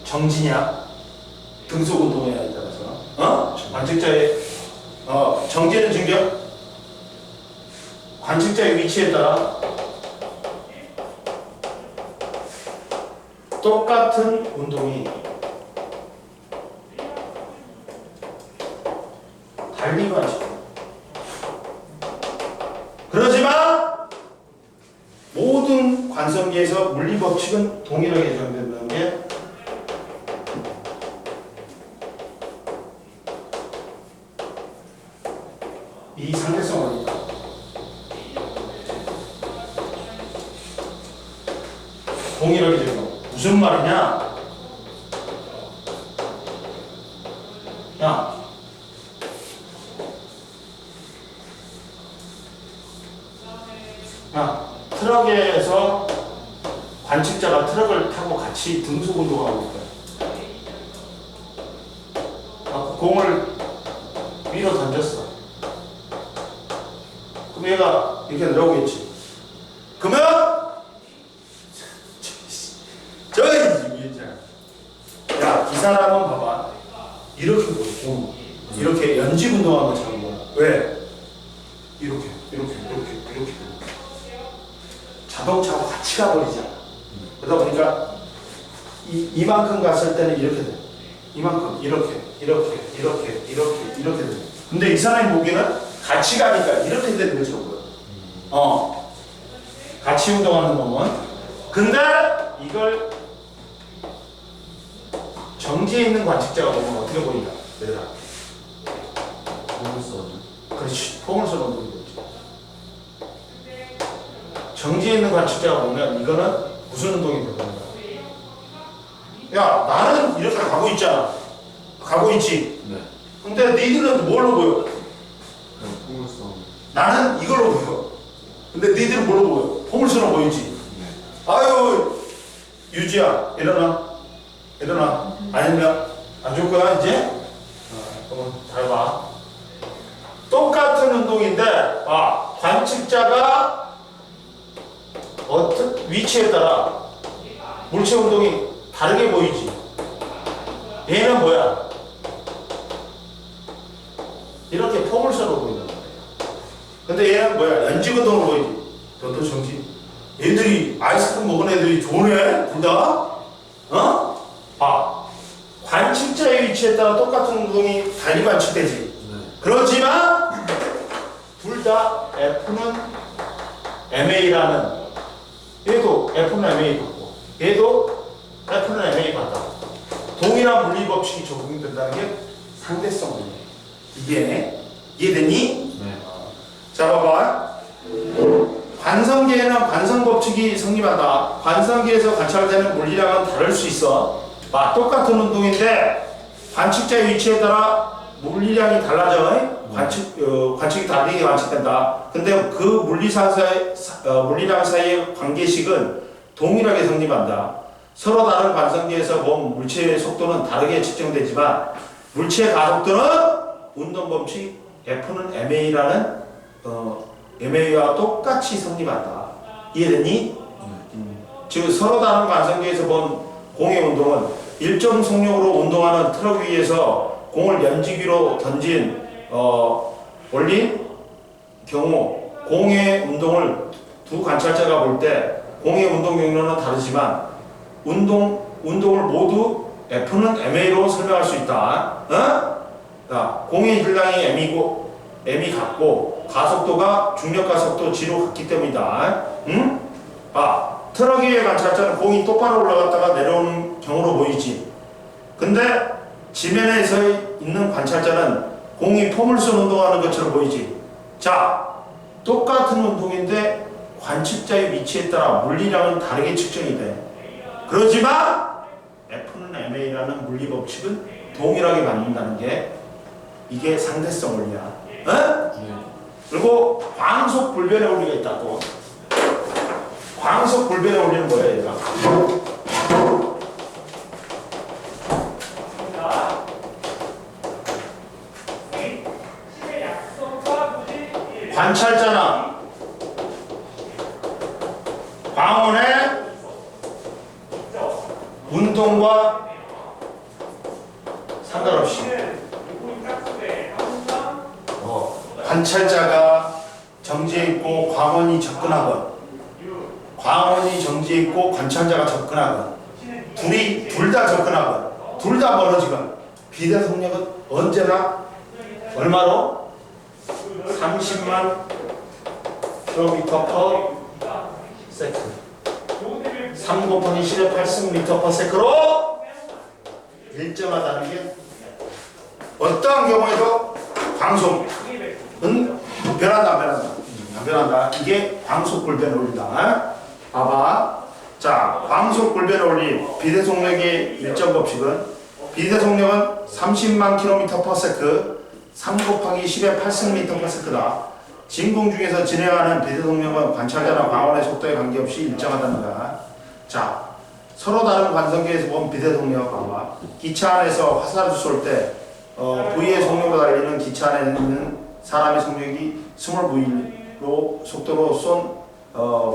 정지냐 등속 운동에 따라서 관측자의 정지는 증격, 관측자의 위치에 따라 똑같은 운동이 달리 관측. 그렇지만 모든 관성계에서 물리 법칙은 동일하게 적용된다는 게 이 상대성 원리다. 동일하게 적용. 무슨 말이냐? 야, 트럭에서 관측자가 트럭을 타고 같이 등속 운동하고 있어요. 공을 위로 던졌어. 그럼 얘가 이렇게 내려오겠지. 그러면 야, 이 사람은 봐봐. 이렇게 보고 이렇게 연직 운동하는 것처럼 보여. 왜? 이렇게. 자동차하고 같이 가버리잖아. 그러다 보니까 이만큼 갔을 때는 이렇게 돼. 이만큼 이렇게 돼. 근데 이 사람이 보기에는 같이 가니까 이렇게 되는 거죠. 같이 운동하는 놈은. 근데 이걸 정지에 있는 관측자가 보면 어떻게 보인다? 얘들아. 그렇지. 폼을 쏘는 운동이 되지. 정지에 있는 관측자가 보면 이거는 무슨 운동이 되는 거야? 야, 나는 이렇게 가고 있잖아. 가고 있지. 네. 근데 니들은 뭘로 보여? 나는 이걸로 보여. 근데 니들은 뭘로 보여? 폼을처럼 보이지. 네. 아유, 유지야, 일어나. 아니면 안 줄 거야 이제? 그럼 잘 봐. 똑같은 운동인데, 관측자가 어떤 위치에 따라 물체 운동이 다르게 보이지. 얘는 뭐야? 이렇게 포물선으로 보인단 말이야. 근데 얘는 뭐야? 연직 운동으로 보이지. 너도 정지. 애들이 아이스크림 먹은 애들이 좋네? 둘 다? 관측자의 위치에 따라 똑같은 운동이 달리 관측되지. 네. 그렇지만 둘 다 F는 MA라는, 얘도 F는 MA 같고 얘도 F는 MA 같다. 동일한 물리 법칙이 적용된다는 게 상대성 원리. 이게 이해되니? 네. 자, 봐봐. 관성계에는 관성 법칙이 성립한다. 관성계에서 관찰되는 물리량은 다를 수 있어. 똑같은 운동인데 관측자의 위치에 따라 물리량이 달라져. 관측이 다르게 관측된다. 근데 그 물리량 사이의 관계식은 동일하게 성립한다. 서로 다른 관성계에서 본 물체의 속도는 다르게 측정되지만 물체의 가속도는 운동 법칙 F는 MA라는 MA와 똑같이 성립한다. 이해됐니? 즉 서로 다른 관성계에서 본 공의 운동은 일정 속력으로 운동하는 트럭 위에서 공을 연지기로 던진 올린 경우 공의 운동을 두 관찰자가 볼 때 공의 운동 경로는 다르지만 운동을 모두 F는 MA로 설명할 수 있다. 공의 질량이 M이 같고 가속도가 중력과 속도 G로 같기 때문이다. 트럭 위의 관찰자는 공이 똑바로 올라갔다가 내려오는 경우로 보이지. 근데 지면에 서 있는 관찰자는 공이 포물선 운동하는 것처럼 보이지. 자, 똑같은 운동인데 관측자의 위치에 따라 물리량은 다르게 측정이 돼. 그렇지만 F는 F는 MA라는 물리 법칙은 동일하게 만든다는 게 이게 상대성 원리야. 어? 네. 그리고 광속 불변의 원리가 있다고. 광속 불변의 원리는 뭐야, 얘가? 관찰자나 광원의 운동과 상관없이 관찰자가 정지해 있고 광원이 접근하건 광원이 정지해 있고 관찰자가 접근하건 둘 다 접근하건 둘 다 멀어지건 비대 속력은 언제나 얼마로? 30만 km/s 3 곱하기 10의 8승m/s로 일정하다는 게 어떠한 경우에도 광속은 변한다 안 변한다. 이게 광속 불변 원리다. 봐봐. 자, 광속 불변 원리 비대 속력의 일정 법칙은 비대 속력은 30만 km/s 3 곱하기 10의 8승m/s다. 진공 중에서 진행하는 비대 속력은 관찰자나 광원의 속도에 관계없이 일정하다는 거야. 자, 서로 다른 관성계에서 본 비대 속력 봐봐. 기차 안에서 화살을 쏠 때 V의 속력으로 달리는 기차 안에 있는 사람의 속력이 20V로 속도로 쏜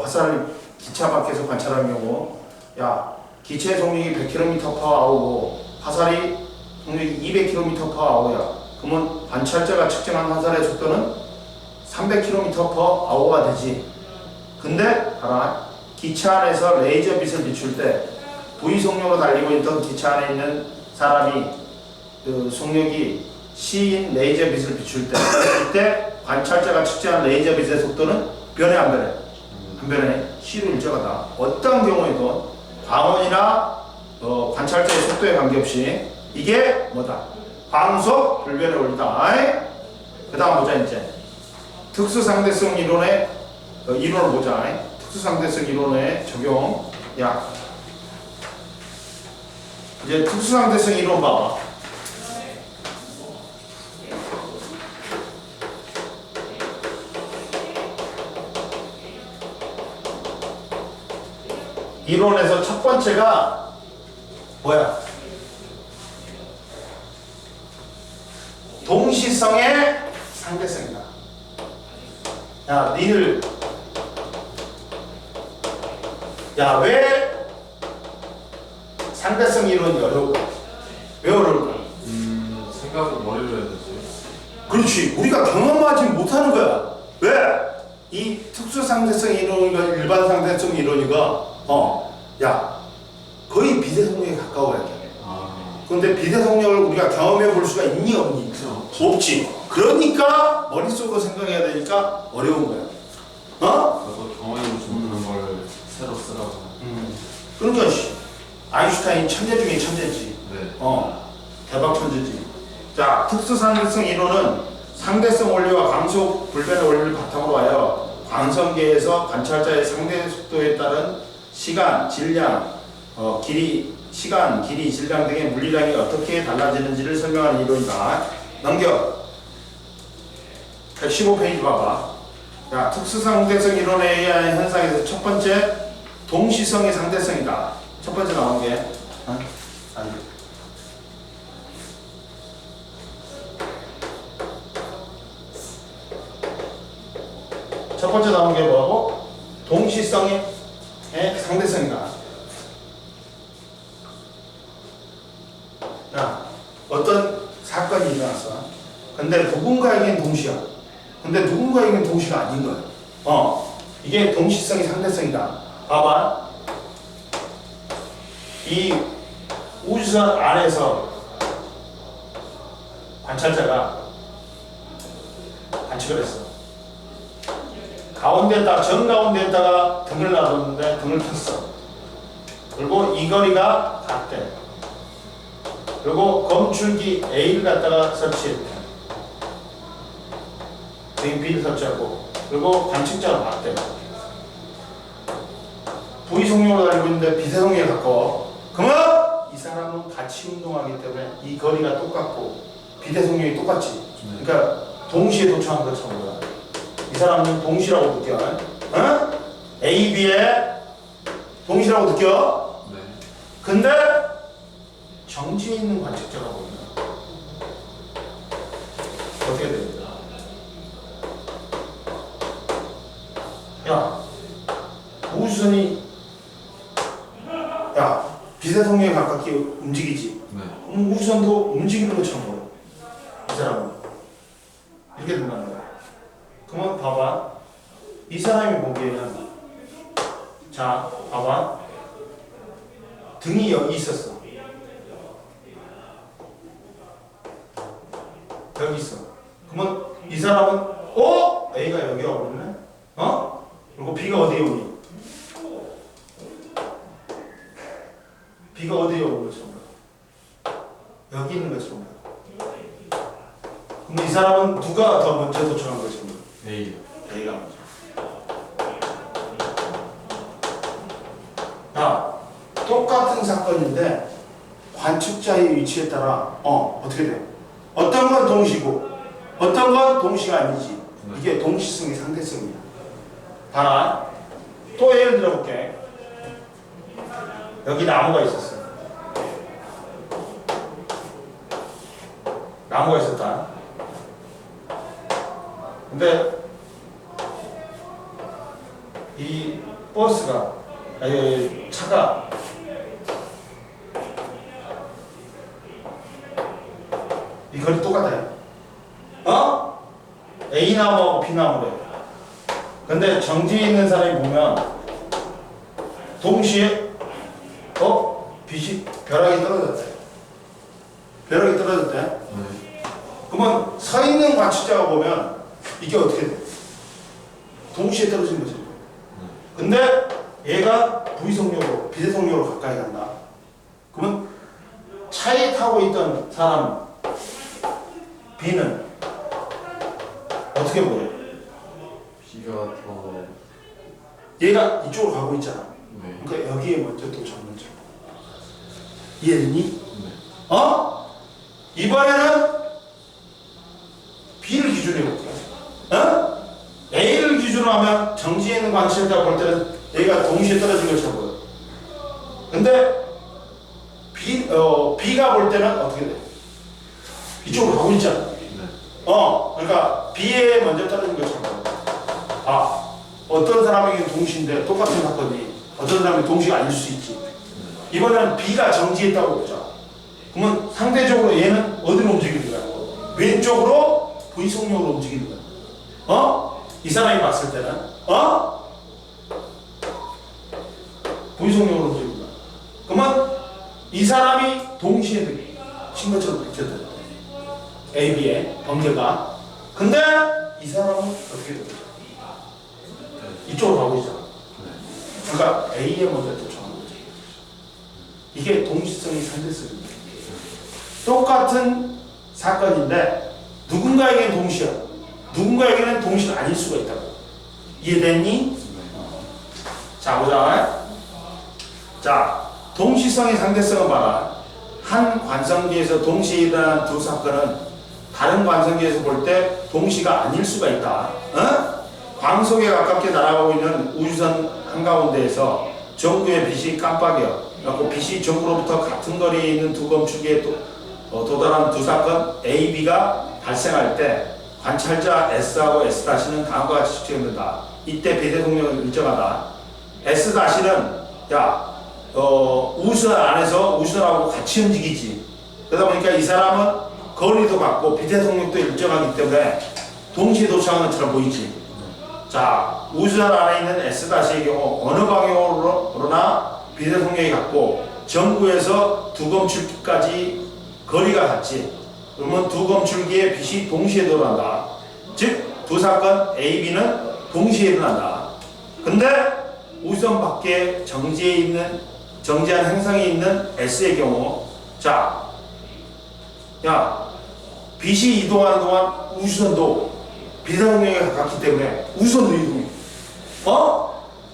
화살을 기차 밖에서 관찰하는 경우, 야, 기체의 속력이 100km/h고 화살이 속력이 200km/h야. 그러면 관찰자가 측정한 화살의 속도는 300km/h가 되지. 근데 봐라, 기차 안에서 레이저 빛을 비출 때 V 속력으로 달리고 있던 기차 안에 있는 사람이 그 속력이 C인 레이저 빛을 비출 때 이때 관찰자가 측정한 레이저 빛의 속도는 변해 안 변해? 안 변해. C로 일정하다. 어떤 경우에도 광원이나 관찰자의 속도에 관계없이 이게 뭐다? 광속 불변의 원리다. 그 다음 보자. 이제 특수상대성 이론의 이론을 보자. 특수상대성 이론의 적용. 야, 이제 특수상대성 이론 봐봐. 이론에서 첫 번째가 뭐야? 동시성의 상대성이다. 야, 니들, 야, 왜 상대성 이론이 어려울까? 왜 어려울까? 생각을 머리로 해야 되지. 그렇지. 우리가 경험하지 못하는 거야. 왜? 이 특수상대성 이론이가 일반 상대성 이론이가 야, 거의 비대성력에 가까워야 돼. 그런데 비대성력을 우리가 경험해 볼 수가 있니 없니? 없지. 그러니까 머릿속으로 생각해야 되니까 어려운 거야. 저도 경험해보지 못한 걸 새로 쓰라고. 그러니까 아인슈타인 천재 중에 천재지. 네. 대박 천재지. 자, 특수상대성 이론은 상대성 원리와 광속 불변의 원리를 바탕으로 하여 광성계에서 관찰자의 상대 속도에 따른 시간, 질량, 시간, 길이, 질량 등의 물리량이 어떻게 달라지는지를 설명하는 이론이다. 넘겨. 115페이지 봐봐. 자, 특수상대성 이론에 의한 현상에서 첫 번째, 동시성의 상대성이다. 첫 번째 나온 게 첫 번째 나온 게 뭐하고? 동시성의 상대성이다. 자, 어떤 사건이 일어났어. 근데 누군가에겐 동시야. 근데 누군가에겐 동시가 아닌 거야. 이게 동시성의 상대성이다. 봐봐. 이 우주선 안에서 관찰자가 관측을 했어. 가운데에다 정가운데에다가 등을 놔뒀는데 등을 켰어. 그리고 이 거리가 같대. 그리고 검출기 A를 갖다가 설치했대. 여기 B를 설치하고 그리고 관측자를 봤대. V 속력으로 달리고 있는데 비대 속력에 가까워. 그러면 이 사람은 사람은 같이 운동하기 때문에 이 거리가 똑같고 비대속력이 똑같지. 그러니까 동시에 도착한 것처럼 보여. 이 사람은 동시라고 느껴. 어? A, B에 동시라고 느껴. 네. 근데 정지에 있는 관측자가 보면 어떻게 됩니까? 야, 우주선이 야 비대속력에 가깝게 움직이지. 네. 그럼 우주선도 움직이는 것처럼 보여. 이 사람은 이렇게 된다는 거야. 그러면 봐봐. 이 사람이 보기에는 자 봐봐. 등이 여기 있었어. 여기 있어. 그러면 이 사람은 A가 여기 와버리네? 어? 그리고 B가 어디에 오니? B가 어디에 오는 것처럼 여기 있는 것처럼. 그럼 이 사람은 누가 더 먼저 도착한 것처럼? A요. A가 먼저. 야, 똑같은 사건인데 관측자의 위치에 따라 어떻게 돼? 어떤 건 동시고 어떤 건 동시가 아니지. 이게 동시성이 상대성이야. 봐라. 또 예를 들어볼게. 여기 나무가 있었어. 나무가 있었다. 근데 이 버스가 아니 차가 이 거리 똑같아요. A 나무하고 B 나무래. 근데 정지에 있는 사람이 보면 동시에 빛이 벼락이 떨어졌대. 벼락이 떨어졌대. 네. 그러면 서 있는 관측자가 보면 이게 어떻게 돼? 동시에 떨어진 거지. 근데 얘가 V속력으로 비대속력으로 가까이 간다. 그러면 차에 타고 있던 사람 B는 어떻게 보여? B가 더. 얘가 이쪽으로 가고 있잖아. 네. 그러니까 여기에 먼저 도착한 거죠. 이해되니? 네. 이번에는 B를 기준으로 해볼게. A를 기준으로 하면 정지에 있는 관측자가 볼 때는 얘가 동시에 떨어진 것처럼 보여. 근데 B가 볼 때는 어떻게 돼? 이쪽으로 가고 있잖아. 네. 그러니까 B에 먼저 떨어진 것처럼 보여. 어떤 사람에게는 동시인데 똑같은 사건이 어떤 사람이 동시가 아닐 수 있지. 이번에는 B가 정지했다고 보자. 그러면 상대적으로 얘는 어디로 움직이는 거야? 왼쪽으로 V속력으로 움직이는 거야. 이 사람이 봤을 때는 V속력으로 움직이는 거야. 그러면 이 사람이 동시에 친 것처럼 느껴져요. A, B의 번개가. 근데 이 사람은 어떻게 되죠? 이쪽으로 가고 있잖아. 그러니까 A에 먼저 도착하는 거죠. 이게 동시성이 상대성입니다. 똑같은 사건인데 누군가에게는 동시야. 누군가에게는 동시가 아닐 수가 있다고. 이해됐니? 자, 보자. 자, 동시성의 상대성을 봐라. 한 관성계에서 동시에 일어난 두 사건은 다른 관성계에서 볼 때 동시가 아닐 수가 있다. 광속에 가깝게 날아가고 있는 우주선 한가운데에서 전구의 빛이 깜빡여 그래서 빛이 전구로부터 같은 거리에 있는 두 검축에 도달한 두 사건 A, B가 발생할 때 관찰자 S하고 S-는 다음과 같이 추측된다. 이때 비대속력은 일정하다. S-는 우주선 안에서 우주선하고 같이 움직이지. 그러다 보니까 이 사람은 거리도 같고 비대속력도 일정하기 때문에 동시에 도착하는 것처럼 보이지. 자, 우주선 안에 있는 S-의 경우 어느 방향으로나 비대속력이 같고 전구에서 두 검출기까지 거리가 같지. 그러면 두 검출기의 빛이 동시에 돌아간다. 즉, 두 사건 A, B는 동시에 일어난다. 근데 우주선 밖에 정지한 행성이 있는 S의 경우 빛이 이동하는 동안 우주선도 비대속력에 가깝기 때문에 우주선도 이동해.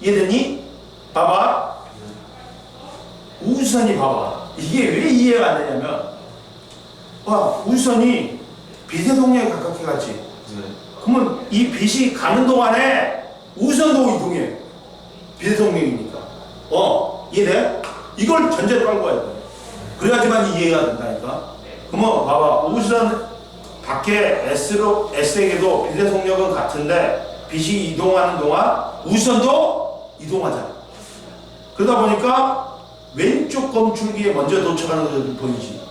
이해됐니? 봐봐. 우주선이 봐봐. 이게 왜 이해가 안 되냐면, 우선이 빛의 동력에 가깝게 갔지. 네. 그러면 이 빛이 가는 동안에 우선도 이동해. 빛의 동력이니까. 이해돼? 이걸 전제로 깔고 가야 돼. 그래야지만 이해가 된다니까. 그러면 봐봐. 우선 밖에 S에게도 빛의 동력은 같은데 빛이 이동하는 동안 우선도 이동하잖아. 그러다 보니까 왼쪽 검출기에 먼저 도착하는 것도 보이지.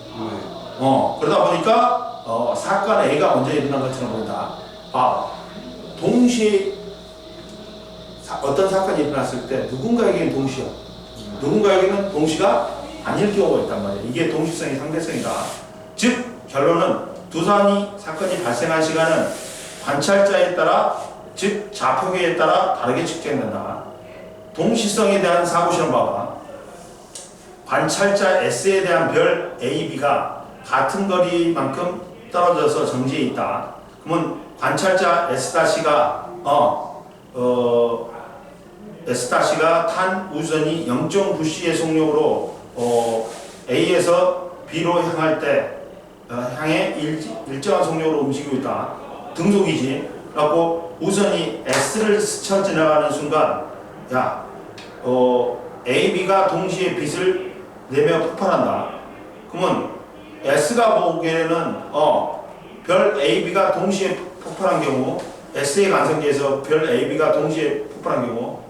그러다 보니까 사건 A가 먼저 일어난 것처럼 보인다. 동시에 어떤 사건이 일어났을 때 누군가에게는 동시야. 누군가에게는 동시가 아닐 경우가 있단 말이야. 이게 동시성이 상대성이다. 즉 결론은 두 사건이 발생한 시간은 관찰자에 따라, 즉 좌표계에 따라 다르게 측정된다. 동시성에 대한 사고 실험 봐봐. 관찰자 S에 대한 별 A, B가 같은 거리만큼 떨어져서 정지해 있다. 그러면 관찰자 S-가 S-가 탄 우선이 0.9C의 속력으로 A에서 B로 향할 때 향해 일정한 속력으로 움직이고 있다. 등속이지. 그래갖고 우선이 S를 스쳐 지나가는 순간 A, B가 동시에 빛을 내며 폭발한다. 그러면 S가 보기에는 별 A, B가 동시에 폭발한 경우, S의 관성계에서 별 A, B가 동시에 폭발한 경우,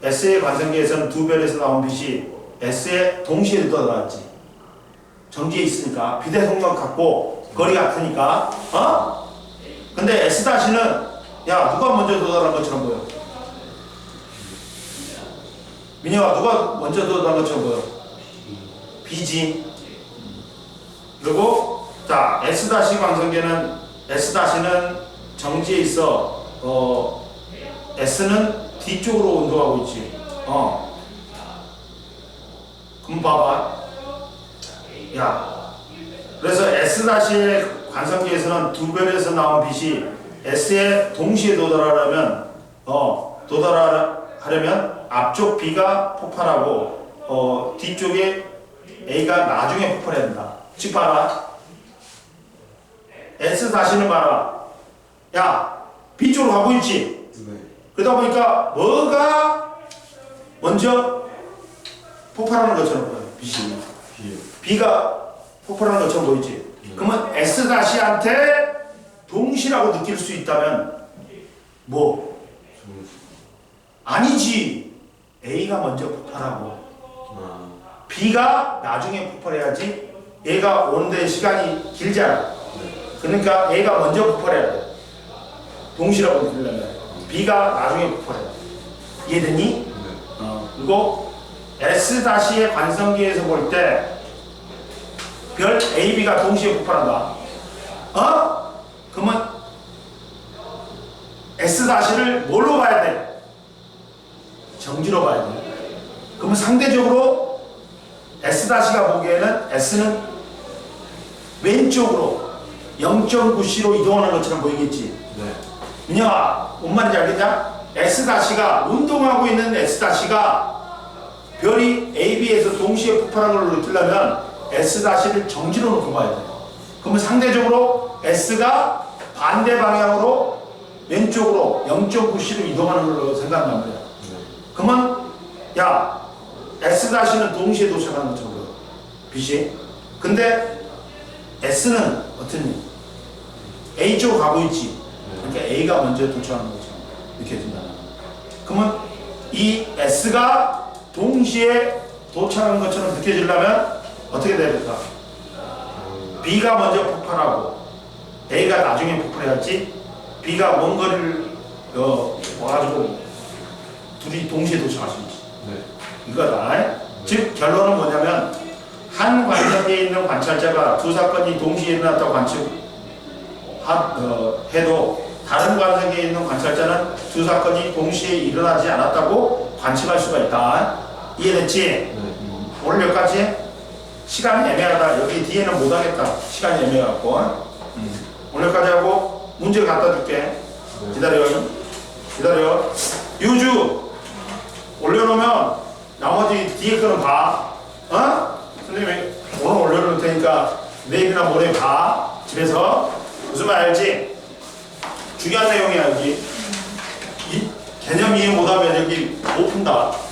S의 관성계에서는 두 별에서 나온 빛이 S에 동시에 떠들어왔지. 정지에 있으니까 빛의 속력 같고 거리 같으니까. 근데 S-는 누가 먼저 도달한 것처럼 보여? 민혁아, 누가 먼저 도달한 것처럼 보여? B지. 그리고 S- 관성계는 S-는 정지에 있어. S는 뒤쪽으로 운동하고 있지. 그럼 봐봐. 그래서 S-의 관성계에서는 두 별에서 나온 빛이 S에 동시에 도달하려면 앞쪽 B가 폭발하고 뒤쪽에 A가 나중에 폭발해야 된다. 즉 봐라. S-는 봐라. B 쪽으로 가고 있지. 그러다 보니까 뭐가 먼저 폭발하는 것처럼 보여. B가 폭발하는 것처럼 보이지. 그러면 S-한테 동시라고 느낄 수 있다면 뭐? 아니지. A가 먼저 폭발하고 B가 나중에 폭발해야지. 얘가 오는데 시간이 길잖아. 그러니까 A가 먼저 폭발해야 돼. 동시라고 느끼려면 B가 나중에 폭발해야 돼. 이해되니? 그리고 S-의 관성계에서 볼 때 별 A, B가 동시에 폭발한다. 그러면 S-를 뭘로 봐야 돼? 정지로 봐야 돼. 그러면 상대적으로 S-가 보기에는 S는 왼쪽으로 0.9C로 이동하는 것처럼 보이겠지. 민영아, 뭔 말인지 알겠냐? S-가 운동하고 있는 S-가 별이 A, B에서 동시에 폭발한 걸 느끼려면 S-를 정지로 놓고 봐야 돼. 그러면 상대적으로 S가 반대 방향으로 왼쪽으로 0.9C로 이동하는 걸로 생각한단 말이야. 그러면 S-는 동시에 도착하는 것처럼 보여. 빛이. 근데 S는 어떠니? A 쪽으로 가고 있지. 그러니까 A가 먼저 도착하는 것처럼 느껴진다. 그러면 이 S가 동시에 도착하는 것처럼 느껴지려면 어떻게 돼야 될까? B가 먼저 폭발하고 A가 나중에 폭발해야지. B가 먼 거리를 와가지고 둘이 동시에 도착할 수 있지. 이거다. 즉 결론은 뭐냐면 한 관성계에 있는 관찰자가 두 사건이 동시에 일어났다고 해도 다른 관성계에 있는 관찰자는 두 사건이 동시에 일어나지 않았다고 관측할 수가 있다. 이해됐지? 오늘 여기까지? 시간이 애매하다. 여기 뒤에는 못하겠다. 시간이 애매해갖고. 오늘 여기까지 하고 문제 갖다 줄게. 기다려. 유주 올려놓으면 나머지 뒤에 거는 봐. 어? 선생님이 오늘 올려놓을 테니까 내일이나 모레 봐. 집에서. 무슨 말 알지? 중요한 내용이야 여기. 이 개념 이해 못하면 여기 못 푼다.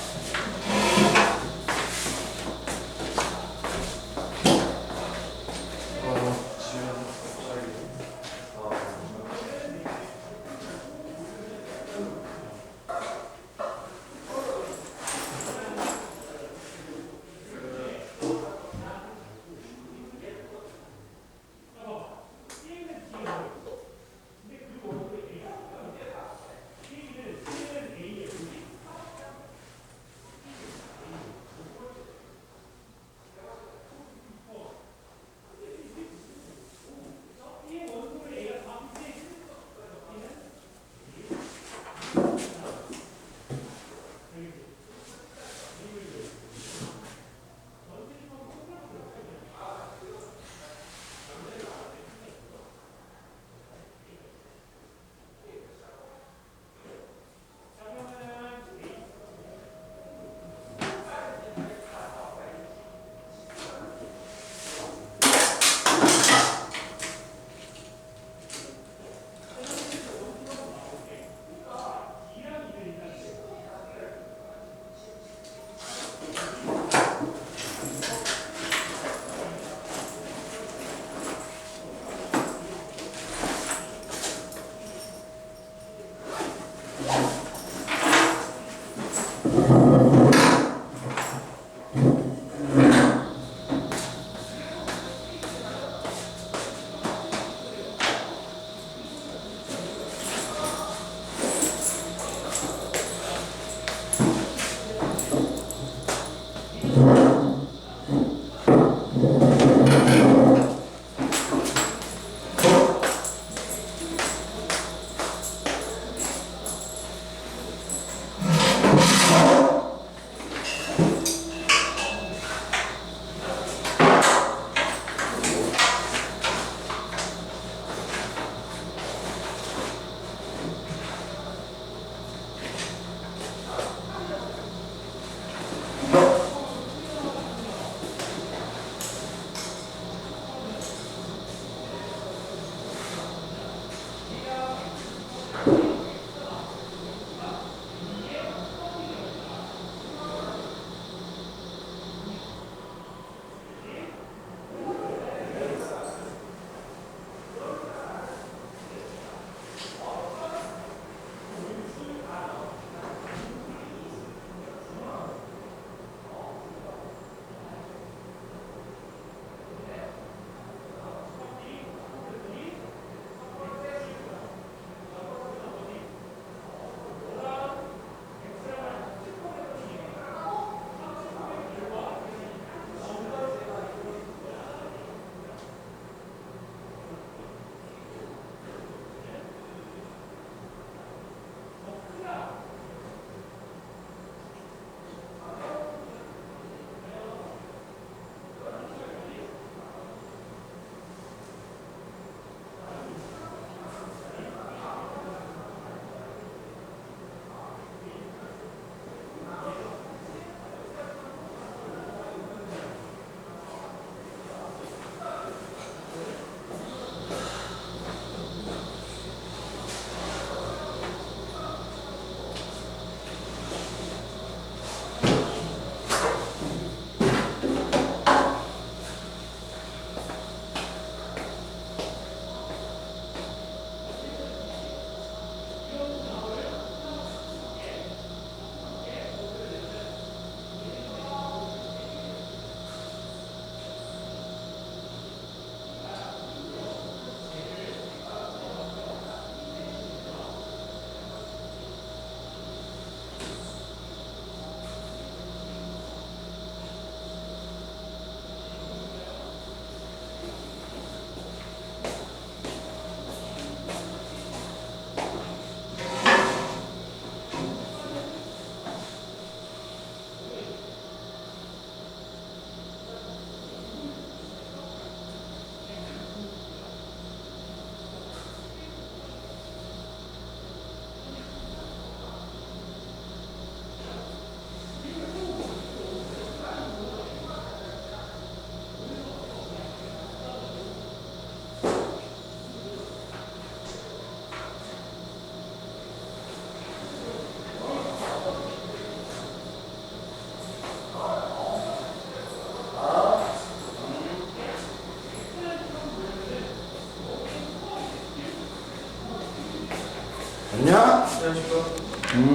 됐냐? 안녕하십니까.